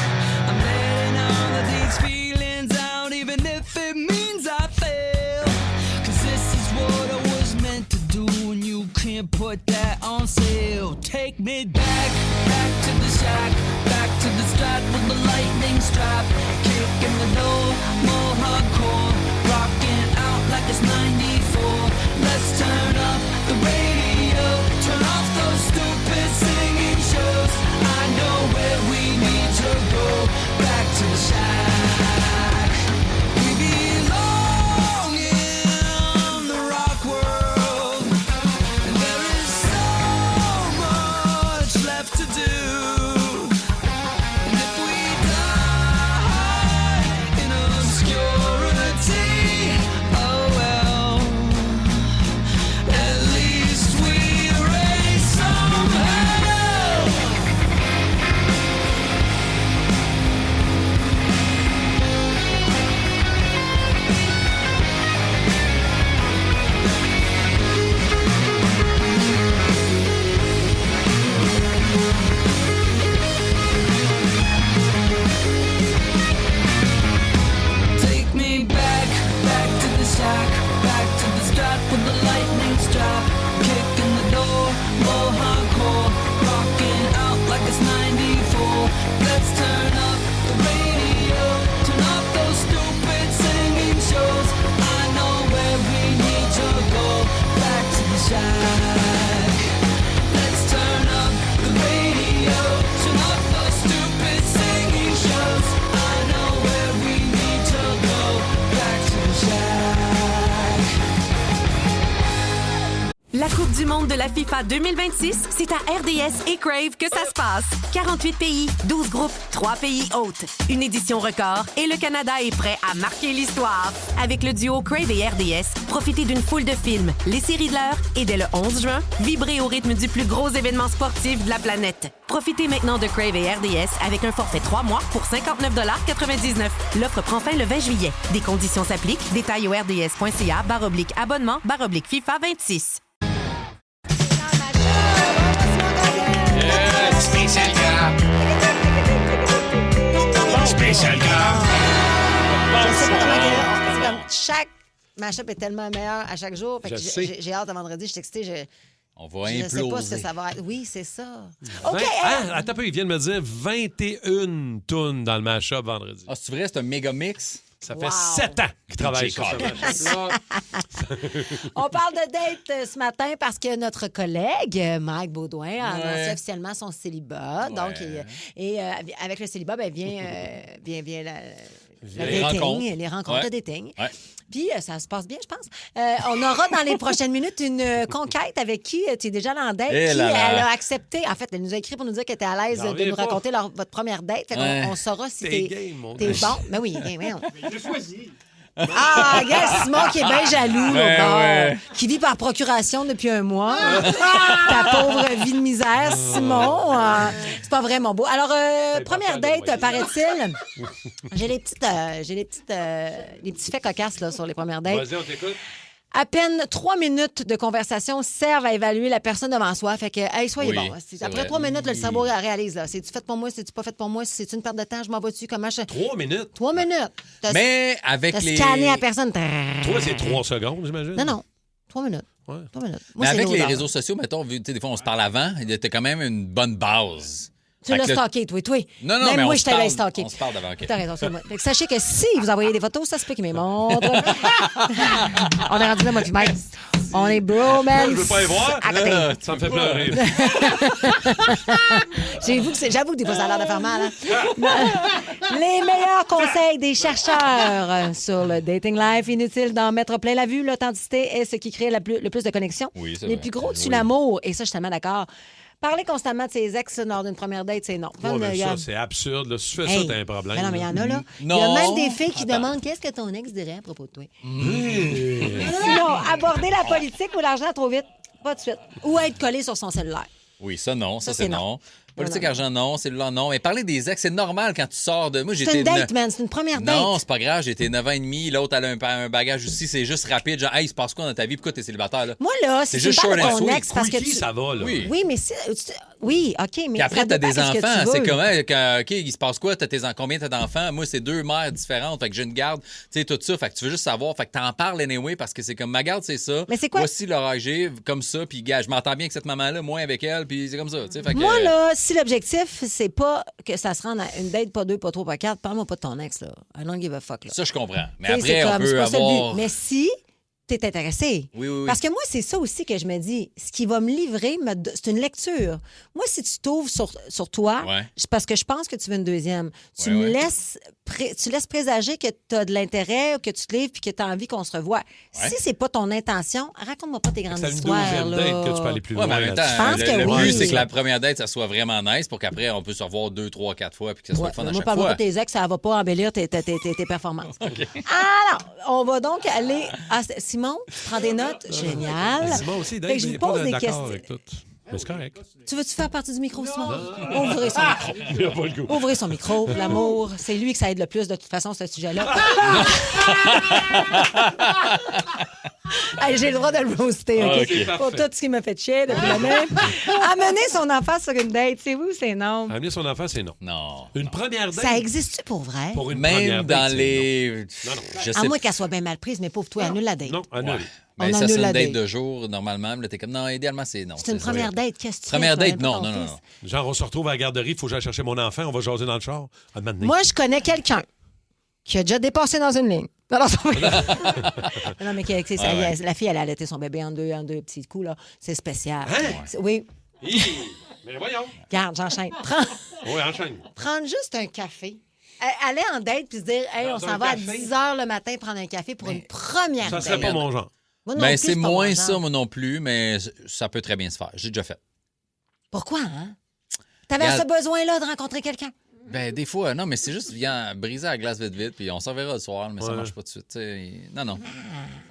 I'm letting all of these feelings out even if it means I fail. Cause this is what I was meant to do and you can't put that on sale. Take me back, back to the shack, back to the start with the lightning strap. Kicking the door, more hardcore, rocking out like it's 94. Let's turn up the radio, turn off those stupid singing shows. I know where we need to go, back to the shack. We belong in the rock world, and there is so much left to do. And if we die in obscurity, out, kicking the door, more hardcore, rocking out like it's 94. Let's turn up the radio, turn off those stupid singing shows. I know where we need to go, back to the shack. Let's turn up the radio, turn off those stupid singing shows. I know where we need to go, back to the shack. La Coupe du monde de la FIFA 2026, c'est à RDS et Crave que ça se passe. 48 pays, 12 groupes, 3 pays hôtes. Une édition record et le Canada est prêt à marquer l'histoire. Avec le duo Crave et RDS, profitez d'une foule de films, les séries de l'heure et dès le 11 juin, vibrez au rythme du plus gros événement sportif de la planète. Profitez maintenant de Crave et RDS avec un forfait 3 mois pour 59,99 $. L'offre prend fin le 20 juillet. Des conditions s'appliquent. Détails au rds.ca/abonnement/FIFA 26. Spécial gras. Spécial gras. C'est comme chaque mashup est tellement meilleur à chaque jour. Fait que j'ai hâte à vendredi. Je suis excitée. On va je imploser. sais pas ce que ça va être. Oui, c'est ça. OK. Attends un peu, ils viennent me dire 21 tunes dans le mash-up vendredi. Ah, c'est vrai, c'est un méga mix? Ça fait 7 ans qu'ils travaillent sur ce mash-up. On parle de date ce matin parce que notre collègue, Mike Baudouin, a annoncé officiellement son célibat. Ouais. Donc, avec le célibat, vient les rencontres de dating. Ouais. Puis, ça se passe bien, je pense. On aura dans les prochaines minutes une conquête avec qui tu es déjà allé en date. Elle a accepté. En fait, elle nous a écrit pour nous dire qu'elle était à l'aise de nous raconter votre première date. Fait qu'on saura si t'es bon. Ben oui, bien. J'ai choisi. Ah, regarde Simon qui est bien jaloux, qui vit par procuration depuis un mois. Ta pauvre vie de misère, Simon. C'est pas vraiment beau. Alors, première date, paraît-il. J'ai les petits faits cocasses là, sur les premières dates. Vas-y, on t'écoute. À peine 3 minutes de conversation servent à évaluer la personne devant soi. Fait que, hey, soyez bon. Après 3 minutes, le cerveau réalise. Là. C'est-tu fait pour moi? C'est-tu pas fait pour moi? C'est-tu une perte de temps? Je m'en vais-tu? Comment je... 3 minutes? 3 minutes. Mais avec les... scanné à personne. 3, c'est 3 secondes, j'imagine? Non. 3 minutes. Ouais. 3 minutes. Moi, mais avec les réseaux sociaux, mettons, des fois, on se parle avant, il y a quand même une bonne base. Tu l'as stalké, toi. Non, même mais moi, je t'avais stalké. On se parle d'avant, OK. T'as raison, c'est moi. Fait que sachez que si vous envoyez des photos, ça se peut qu'ils me montrent. On est rendu là, moi puis Mike. On est bromance. Je veux pas y voir. Ça me fait pleurer. J'avoue que des fois, ça a l'air de faire mal. Hein? Les meilleurs conseils des chercheurs sur le dating life. Inutile d'en mettre plein la vue. L'authenticité est ce qui crée le plus de connexions. Oui, c'est les vrai. plus gros tuent l'amour. Et ça, je suis tellement d'accord. Parler constamment de ses ex lors d'une première date, c'est non. Ça, c'est absurde. Là. Si tu fais ça, t'as un problème. Mais non, mais il y en a, là. Il y a même des filles qui demandent qu'est-ce que ton ex dirait à propos de toi. Sinon, aborder la politique ou l'argent trop vite, pas de suite. Ou être collé sur son cellulaire. Oui, ça, non. Ça, c'est non. Politique, argent, non. Cellulaire, non. Mais parler des ex, c'est normal quand tu sors de... Moi, c'est une date, man. C'est une première date. Non, c'est pas grave. J'étais 9 ans et demi. L'autre, elle a un bagage aussi. C'est juste rapide. Genre, hey, il se passe quoi dans ta vie? Pourquoi t'es célibataire, là? Moi, là, c'est juste short and sweet. Parce que ça va, là. Oui, mais si... Oui, OK, mais... Puis après, t'as des enfants. C'est comment? OK, il se passe quoi? Combien t'as d'enfants? Moi, c'est 2 mères différentes. Fait que j'ai une garde. Tu sais, tout ça. Fait que tu veux juste savoir. Fait que t'en parles anyway parce que c'est comme ma garde, c'est ça. Mais c'est quoi? Voici leur âge, comme ça. Puis, gars, je m'entends bien avec cette maman-là, moins avec elle. Puis c'est comme ça. Fait que... Moi, là, si l'objectif, c'est pas que ça se rende à une date, pas 2, pas 3, pas 4, parle-moi pas de ton ex, là. I don't give a fuck, là. Ça, je comprends. Mais t'sais, après, on peut avoir... Mais si t'es intéressé. Oui. Parce que moi, c'est ça aussi que je me dis. Ce qui va me livrer, c'est une lecture. Moi, si tu t'ouvres sur toi, c'est parce que je pense que tu veux une deuxième. Tu laisses présager que tu as de l'intérêt, que tu te livres puis que tu as envie qu'on se revoie. Si c'est pas ton intention, raconte-moi pas tes grandes histoires. C'est une deuxième date que tu peux aller plus loin. Mais en même temps, je pense que le but, c'est que la première date, ça soit vraiment nice pour qu'après, on peut se revoir 2, 3, 4 fois puis que ça soit le fun à chaque fois. Moi, pas tes ex, ça va pas embellir tes performances. Alors, on va donc aller... Simon, tu prends des notes? Génial. Simon aussi, Dave, je lui pose des questions. Avec tout. Mais c'est correct. Tu veux-tu faire partie du micro, Simon? Ouvrez son micro. Ouvrez son micro. L'amour, c'est lui que ça aide le plus, de toute façon, ce sujet-là. Hey, j'ai le droit de le roaster, OK? OK. Pour tout ce qui m'a fait chier depuis l'année. Amener son enfant sur une date, c'est oui ou c'est non? Amener son enfant, c'est non. Non. Une première date? Ça existe-tu pour vrai? Pour une première Même date, dans c'est les... non. Je À sais moins qu'elle soit bien mal prise, mais pauvre toi, annule la date. Non, annule. Ben, On ça, annule c'est une la date date. de jour, normalement. Là, t'es comme, non, idéalement, c'est non. C'est une première date, qu'est-ce que tu fais? Première Tu vas date, même pas non, ton non, non, fils? non. Genre, on se retrouve à la garderie, il faut que j'aille chercher mon enfant, on va jaser dans le char. À un moment donné. Moi, je connais quelqu'un qui a déjà dépassé dans une ligne. Non, non, c'est pas vrai. Non, mais la fille, elle a allaité son bébé en deux petits coups, là. C'est spécial. Oui. Mais voyons. Regarde, j'enchaîne. Oui, enchaîne. Prendre juste un café. Aller en date puis se dire, hey, on Dans s'en un va à café? 10 h le matin prendre un café pour une première Ça date. serait pas mon genre. Moi non Ben, plus, c'est pas mon moins genre. ça, moi non plus, mais ça peut très bien se faire. J'ai déjà fait. Pourquoi, hein? T'avais Regarde. ce besoin-là de rencontrer quelqu'un? Ben, des fois, non, mais c'est juste, viens briser la glace vite, puis on s'en verra le soir, mais ça marche pas tout de suite. t'sais. Non.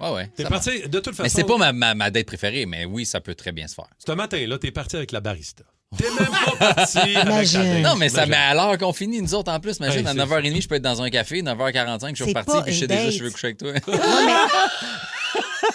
Ouais. T'es ça parti, marche. de toute façon. Mais c'est pas ma date préférée, mais oui, ça peut très bien se faire. Ce matin-là, t'es parti avec la barista. T'es même pas parti avec la date. Non, mais ça Imagine. met à l'heure qu'on finit, nous autres en plus. Imagine, Hey, à c'est 9h30, je peux être dans un café, 9h45, je suis C'est reparti, pas puis je sais une déjà date. si je veux coucher avec toi.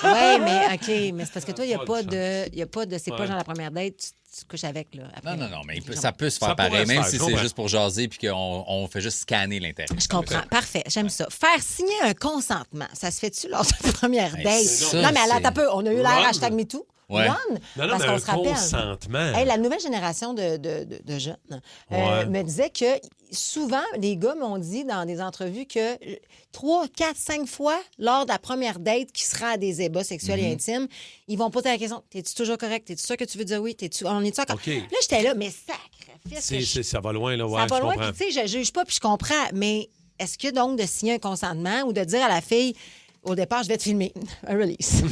Oui, mais OK. Mais c'est parce que toi, il n'y a pas de. C'est pas genre la première date, tu couches avec, là. Après. Non, mais ça peut se faire Ça pourrait pareil, se même faire, si je c'est comprends. juste pour jaser puis qu'on fait juste scanner l'intérieur. Je comprends. Parfait. J'aime ça. Faire signer un consentement, ça se fait-tu lors d'une première Hey, date? ça, Non, mais c'est- attends un peu. On a eu l'air Run. hashtag MeToo. Ouais. Run, Non, parce mais qu'on un se rappelle. consentement. Hey, la nouvelle génération de jeunes Ouais. me disait que souvent, les gars m'ont dit dans des entrevues que 3, 4, 5 fois lors de la première date qui sera à des ébats sexuels et intimes, ils vont poser la question, t'es-tu toujours correct? T'es-tu sûr que tu veux dire oui? On est-tu encore? OK. Là, j'étais là, mais sacrifice. Ça va loin, là, ouais, Ça va je loin, comprends. puis tu sais, je juge pas, puis je comprends, mais est-ce que donc de signer un consentement ou de dire à la fille, au départ, je vais te filmer, un release?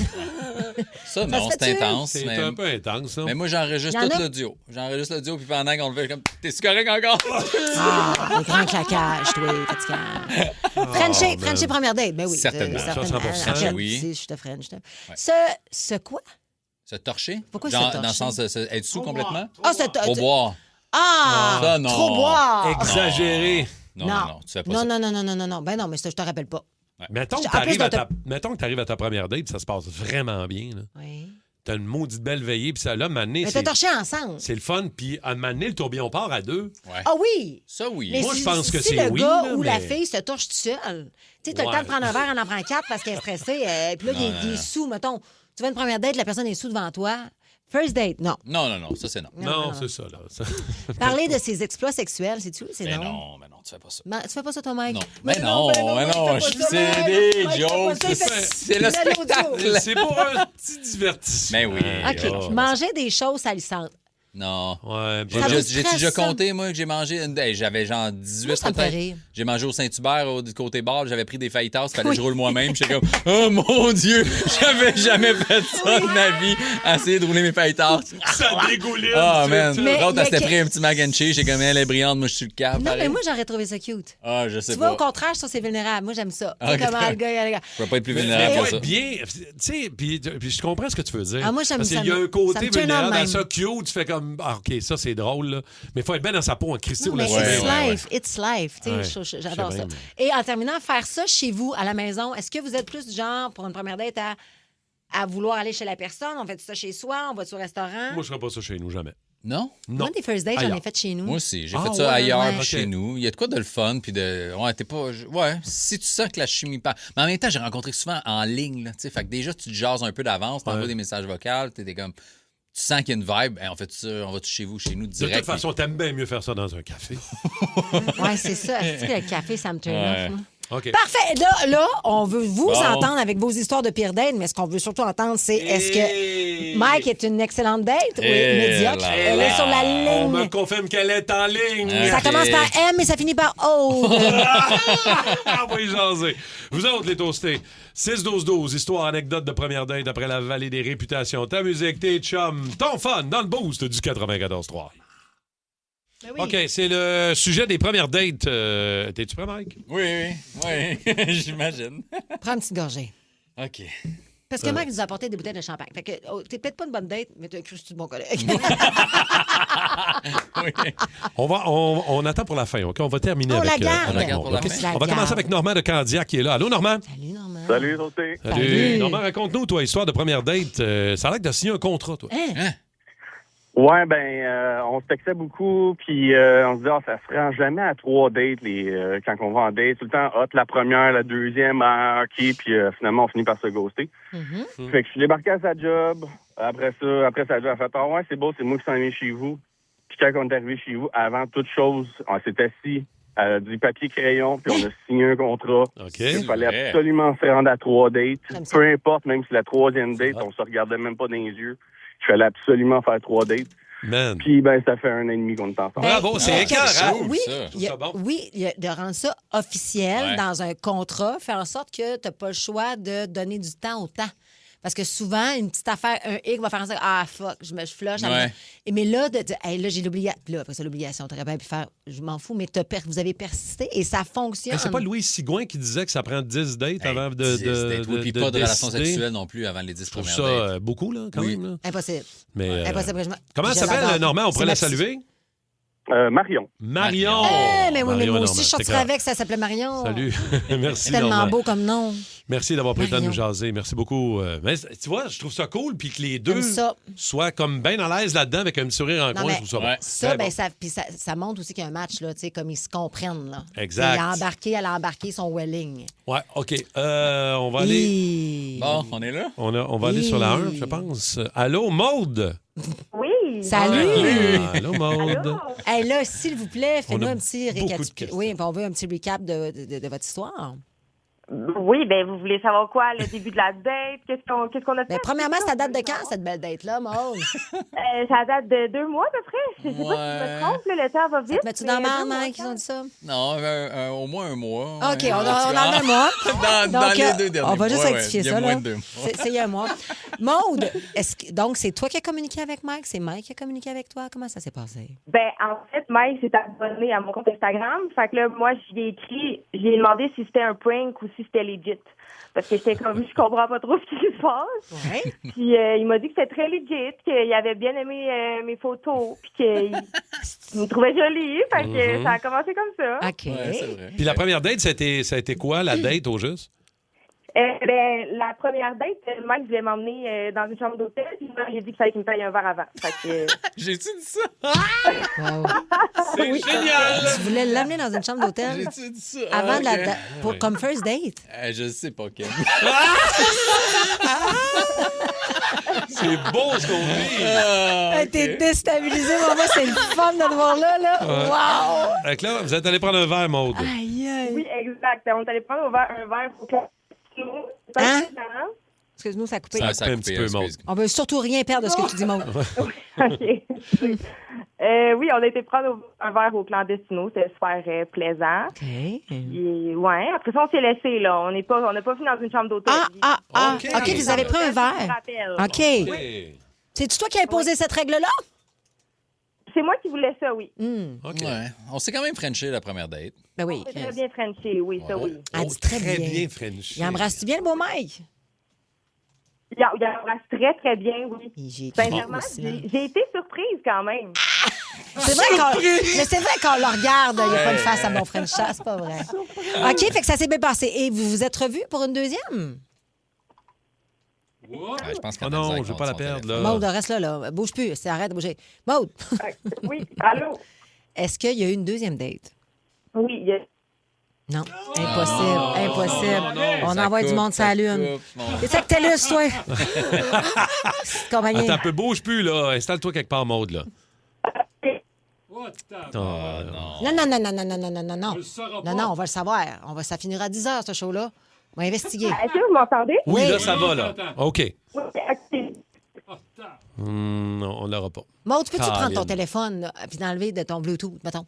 Ça, non, se c'est fait-tu? intense. C'est mais... un peu intense, là. Mais moi, j'enregistre Y en tout a- l'audio. J'enregistre l'audio, puis pendant qu'on le fait, comme, t'es-tu correct encore? Ah, le grand claquage, toi, fatigant. Frenchie première date, ben oui. Certainement. 100%, Arrête, oui. si, je te French. Ce quoi? Se torcher? Pourquoi Genre, se dans le torcher? sens de être sous complètement? Ah, Pour boire. Ah! Ça, non. Trop boire! Exagéré. Non, tu fais pas non, ça. non. Ben non, mais ça, je te rappelle pas. Mettons que En plus tu arrives à ta première date, ça se passe vraiment bien. Là. Oui. T'as une maudite belle veillée, puis ça, là, mané, Mais t'as torché ensemble. c'est le fun. Puis à mané, le tourbillon part à deux. Ouais. Ah oui! Ça, oui. Mais Moi, je pense que si c'est le oui, gars là, ou la mais- fille se torche tout seul, tu sais, t'as Ouais. le temps de prendre un verre, en prend 4 parce qu'elle est stressée, puis là, il est sous, mettons. Tu vas à une première date, la personne est sous devant toi. First date, non. Non, ça, c'est non. Non, c'est ça, là. Ça- Parler de ses exploits sexuels, c'est-tu? C'est Mais non. non, tu fais pas ça. Tu fais pas ça, toi, Mike? Non. Mais Mais non, c'est des jokes. C'est le spectacle. C'est pour un petit divertissement. Mais oui. OK. Oh. Manger des choses salissantes. Non. Ouais, Ça vous J'ai stresse, déjà ça? compté, moi, que j'ai mangé. J'avais genre 18 Moi, ça me fait peut-être. rire. J'ai mangé au Saint-Hubert, du côté bar. J'avais pris des fajitas. Fallait que je Oui. roule moi-même. J'étais comme, oh mon Dieu, j'avais jamais fait ça de ma vie. Essayer de rouler mes fajitas. Ça dégouline. Ah, man. Mais L'autre, il y a elle s'était que- pris un petit mac and cheese. J'ai comme, elle est brillante. Moi, je suis le cap. Non, pareil. mais moi, j'aurais trouvé ça cute. Ah, je sais Tu pas. vois, au contraire, ça, c'est vulnérable. Moi, j'aime ça. Tu sais Ok. comment le gars. Je peux pas être plus Mais vulnérable faut que ça. être bien. Tu sais, puis je comprends ce que tu veux dire. Ah, moi, j'aime Parce ça qu'il y a me- un côté ça me turn on vulnérable à même. ça, cute. Tu fais comme, ah, OK, ça, c'est drôle, là. Mais il faut être bien dans sa peau en Christy Non, ou mais la it's semaine. life, it's life. Tu sais, Ouais. j'adore Je sais ça. bien, Et en terminant, faire ça chez vous, à la maison, est-ce que vous êtes plus du genre, pour une première date, à vouloir aller chez la personne? On fait ça chez soi? On va au restaurant? Moi, je ferais pas ça chez nous, jamais. Non? Moi, des first dates, j'en ai Ailleurs. fait chez nous. Moi aussi, j'ai Ah, fait ça ouais, ailleurs ouais. que chez Ok. nous. Il y a de quoi de le fun, puis de... Ouais, t'es pas... Ouais, si tu sens que la chimie part... Mais en même temps, j'ai rencontré souvent en ligne, là, tu sais, fait que déjà, tu te jases un peu d'avance, t'envoies Ouais. des messages vocaux, t'es comme... Tu sens qu'il y a une vibe, on fait ça, on va chez vous, De direct. toute façon, t'aimes bien mieux faire ça dans un café. Ouais, c'est ça. Est-ce que le café, ça me turn Ouais. off, moi? OK. Parfait. Là, on veut vous Bon. entendre avec vos histoires de pire date, mais ce qu'on veut surtout entendre, c'est est-ce que Mike est une excellente date ou médiocre? là Elle est sur la On me ligne. confirme qu'elle est en ligne. Ça commence par M et ça finit par O. Ah, on va y jaser. Vous autres, les toastés. 6-12-12, histoire, anecdote de première date après la vallée des réputations. Ta musique, tes chums, ton fun dans le boost du 94-3. OK, c'est le sujet des premières dates. T'es-tu prêt, Mike? Oui, j'imagine. Prends une petite gorgée. OK. Parce que Mike nous a apporté des bouteilles de champagne. Fait que t'es peut-être pas une bonne date, mais t'as cru que c'est de mon collègue. On attend pour la fin, OK? On va terminer On avec... la garde. avec On la garde Normand, pour la OK? fin. On va commencer avec Normand de Candiac qui est là. Allô, Normand? Salut, Normand. Salut, Sauté. Salut. Normand, raconte-nous, toi, histoire de première date. Ça a l'air que tu as signé un contrat, toi. Hein? Ouais, on se textait beaucoup, puis on se disait, ça se rend jamais à 3 dates quand on va en date. Tout le temps, la première, la deuxième, OK, puis finalement, on finit par se ghoster. Fait que je suis débarqué à sa job. Après sa job, elle a fait, ouais, c'est beau, c'est moi qui s'en vais chez vous. Puis quand on est arrivé chez vous, avant toute chose, on s'est assis à du papier-crayon, puis on a signé un contrat. Il fallait absolument se rendre à 3 dates. Peu importe, même si la 3e date, on se regardait même pas dans les yeux. Il fallait absolument faire 3 dates. Man. Puis, ça fait 1 an et demi qu'on est ensemble. Bravo, c'est écœurant. Oui, de rendre ça officiel dans un contrat, faire en sorte que tu n'as pas le choix de donner du temps au temps. Parce que souvent, une petite affaire, un hic va faire en sorte fuck, je flush. Mais là, là j'ai l'obligation. Là, après ça, l'obligation, tu aurais bien pu faire, je m'en fous, mais vous avez persisté et ça fonctionne. Mais c'est pas Louis Sigouin qui disait que ça prend 10 dates avant de puis pas de relations sexuelles non plus avant les 10 premières dates. Je trouve ça beaucoup, là, quand même. Là. Impossible. Mais, Impossible. Comment ça s'appelle, Normand? On pourrait la saluer? Marion. Marion! Mais oui, mais moi aussi, je sortirais avec, ça s'appelait Marion. Salut. Merci, c'est tellement Normand. beau comme nom. Merci d'avoir pris le temps de nous jaser. Merci beaucoup. Mais tu vois, je trouve ça cool, puis que les deux soient comme bien à l'aise là-dedans avec un petit sourire en coin. Je trouve ça bon. Ça montre aussi qu'il y a un match, là, comme ils se comprennent. Là. Exact. Elle a embarqué son welling. Ouais, OK. On va aller... Bon, on est là? On va aller sur la 1, je pense. Allô, Maude? Oui. Salut! Allô, Maude. Hey, là, s'il vous plaît, fais-nous un petit récap. Oui, on veut un petit recap de votre histoire. Oui, vous voulez savoir quoi, le début de la date? Qu'est-ce qu'on a fait? Premièrement, c'est la date de quand, cette belle date-là, Maude? Ça date de 2 mois, à peu près. Je sais pas si je me trompe, le temps va vite. Ça te mets-tu dans la main, qui ont dit ça? Non, au moins 1 mois. OK, on en a un mois. Dans les 2 derniers mois. On va juste rectifier ça, là. Il y a moins de 2 mois. C'est il y a un mois. Maude, donc c'est toi qui as communiqué avec Mike? C'est Mike qui a communiqué avec toi? Comment ça s'est passé? En fait, Mike s'est abonné à mon compte Instagram. Fait que là, moi, je lui ai demandé si c'était un prank ou si c'était legit. Parce que j'étais comme, je comprends pas trop ce qui se passe. Ouais. Puis il m'a dit que c'était très legit, qu'il avait bien aimé mes photos, puis qu'il me trouvait jolie. Fait que ça a commencé comme ça. OK. Ouais, c'est vrai. Puis la première date, ça a été quoi, la date, au juste? La première date, Mike voulait m'emmener dans une chambre d'hôtel, puis moi, j'ai dit qu'il fallait qu'il me paye un verre avant. Fait que... J'ai-tu dit ça? Wow. C'est génial! Tu voulais l'amener dans une chambre d'hôtel? J'ai-tu dit ça? Avant comme first date? Je sais pas, Ken. C'est beau ce qu'on vit! T'es déstabilisé, maman, c'est le fun de te voir là. Wow! Fait que là, vous êtes allé prendre un verre, Maude. Aïe, aïe. Oui, exact. On est allé prendre un verre pour que... Hein? Excuse-nous, ça a coupé. Ça a coupé un petit peu, Maude. On veut surtout rien perdre de ce que tu dis, Maude. OK. Oui, on a été prendre un verre au Clandestino. C'était super plaisant. OK. Et, après ça, on s'est laissé, là. On n'a pas fini dans une chambre d'hôtel. OK, vous avez pris un verre. OK. C'est-tu toi qui as imposé cette règle-là? C'est moi qui voulais ça, oui. OK. Ouais. On s'est quand même frenché la première date. Ben oui. C'est très bien frenché, oui, ça, oui. Elle dit très bien frenché. Il embrasse-tu bien le beau Mike? Il embrasse très, très bien, oui. Sincèrement, j'ai été surprise quand même. C'est vrai qu'on le regarde, il n'y a pas de face à mon French chat, c'est pas vrai. OK, fait que ça s'est bien passé. Et vous vous êtes revus pour une deuxième? Je pense non, je veux pas la perdre, là. Maude, reste là. Bouge plus, arrête de bouger. Maude! Oui, allô? Est-ce qu'il y a eu une deuxième date? Oui, il y a... Non, impossible. On envoie du monde sur la Lune. C'est ça que t'es là, toi? Attends un peu, bouge plus, là. Installe-toi quelque part, Maude, là. Non, on va le savoir. Ça finira à 10h, ce show-là. On va investiguer. Est-ce que vous m'entendez? Oui, là, ça va, là. OK. Oui, non, on l'aura pas. Maude, peux-tu prendre ton téléphone et l'enlever de ton Bluetooth, mettons?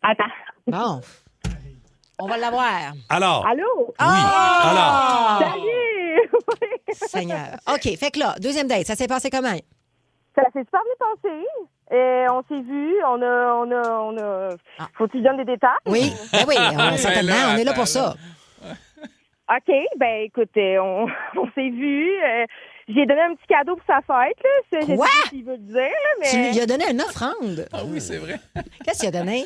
Attends. Bon. On va l'avoir. Alors. Allô? Alors. Salut! Seigneur. OK, fait que là, deuxième date, ça s'est passé comment? Ça s'est super bien passé. On s'est vus, on a... Faut-tu que je donne des détails? Oui, oui, certainement, on est là pour ça. OK, écoute, on s'est vus. J'ai donné un petit cadeau pour sa fête, là. Je sais Quoi? pas ce qu'il veut dire, là, mais... Tu lui as donné une offrande. Ah oui, c'est vrai. Qu'est-ce qu'il a donné?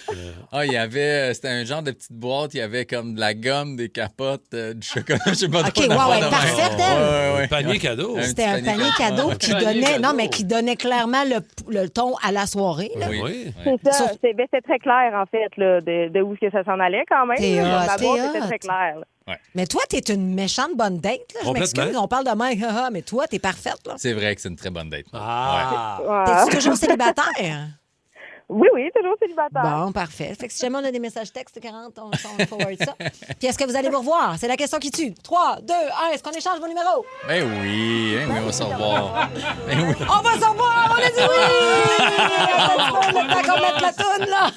Ah, il y avait... C'était un genre de petite boîte. Il y avait comme de la gomme, des capotes, du chocolat. Je sais pas OK, trop. wow, elle est parfaite, elle. Un panier cadeau. C'était un panier cadeau qui donnait... Non, mais qui donnait clairement le ton à la soirée. Là. Oui. C'est ça. C'était très clair, en fait, là, de où est-ce que ça s'en allait, quand même. T'es là. Ma hot, boîte t'es était hot. très claire, là. Ouais. Mais toi, t'es une méchante bonne date. Là. Je Complètement. m'excuse, on parle de Mike, mais toi, t'es parfaite. Là. C'est vrai que c'est une très bonne date. Ah! T'es-tu toujours célibataire? Oui, toujours célibataire. Bon, parfait. Fait que si jamais on a des messages textes, 40, on forward ça. Puis est-ce que vous allez vous revoir? C'est la question qui tue. 3, 2, 1, est-ce qu'on échange vos numéros? Ben oui, on va se revoir. Ben oui. On va se revoir! On a dit oui! Le temps qu'on mette la toune, là!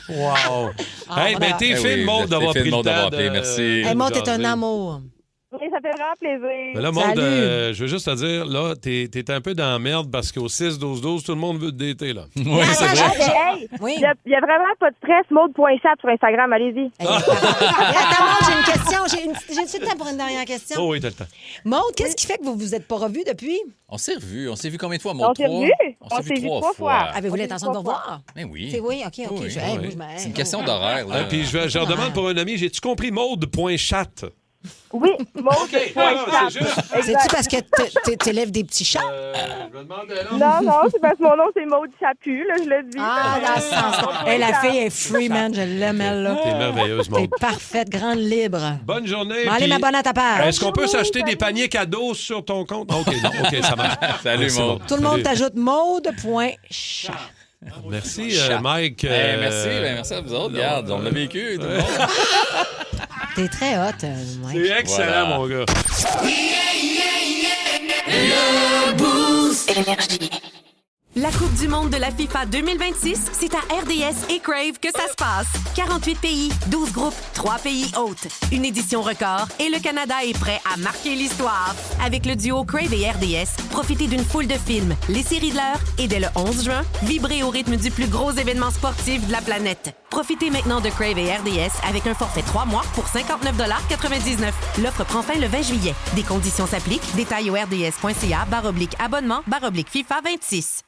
Wow! Ah, Hey, voilà. ben t'es Eh fait oui, le monde d'avoir t'es fait pris le le monde temps d'avoir de... appelé, merci. Hey, Maud, t'es un jaser. amour. Oui, ça fait vraiment plaisir. Mais là, Maud, Salut. je veux juste te dire, là, t'es un peu dans la merde parce qu'au 6-12-12, tout le monde veut te dater, là. Oui, c'est Attends, vrai. Hey, Oui. il y a vraiment pas de stress. Maud.chat sur Instagram, allez-y. Hey, attends, Maud, j'ai une question. J'ai-tu le temps pour une dernière question? Oh oui, t'as le temps. Maud, qu'est-ce qui fait que vous vous êtes pas revus depuis? On s'est revus. On s'est vu combien de fois, On mon s'est revus? On s'est vu 3 3 fois. Avez-vous On s'est l'intention de vous vu 3 fois. revoir? Ben oui. C'est oui, OK. Oui, Moi, oui. je C'est une question d'horaire. là. Ah, puis je redemande pour un ami, j'ai-tu compris Maud.chat? Oui, Maud.chat. C'est-tu parce que t'élèves des petits chats? Je me demande Non, c'est parce que mon nom, c'est Maud Chaput, là, je le dis. Ah, dans ce sens. Hey, la fille est free, man. Je l'aime, elle, là. T'es merveilleuse, T'es Maud. parfaite, grande libre. Bonne journée. Bon, allez, puis m'abonne à ta page. Est-ce qu'on peut s'acheter des paniers cadeaux sur ton compte? OK, non, OK, ça marche. Salut, Merci, Maud. Tout le monde Salut. t'ajoute mode.chat. Merci, Mike. Merci, merci à vous autres. Regarde, on l'a vécu, tout le monde. T'es très hot, Mike. C'est excellent, Voilà. mon gars. La Coupe du monde de la FIFA 2026, c'est à RDS et Crave que ça se passe. 48 pays, 12 groupes, 3 pays hôtes. Une édition record et le Canada est prêt à marquer l'histoire. Avec le duo Crave et RDS, profitez d'une foule de films, les séries de l'heure et dès le 11 juin, vibrez au rythme du plus gros événement sportif de la planète. Profitez maintenant de Crave et RDS avec un forfait 3 mois pour 59,99 $. L'offre prend fin le 20 juillet. Des conditions s'appliquent. Détails au rds.ca/abonnement/FIFA 26.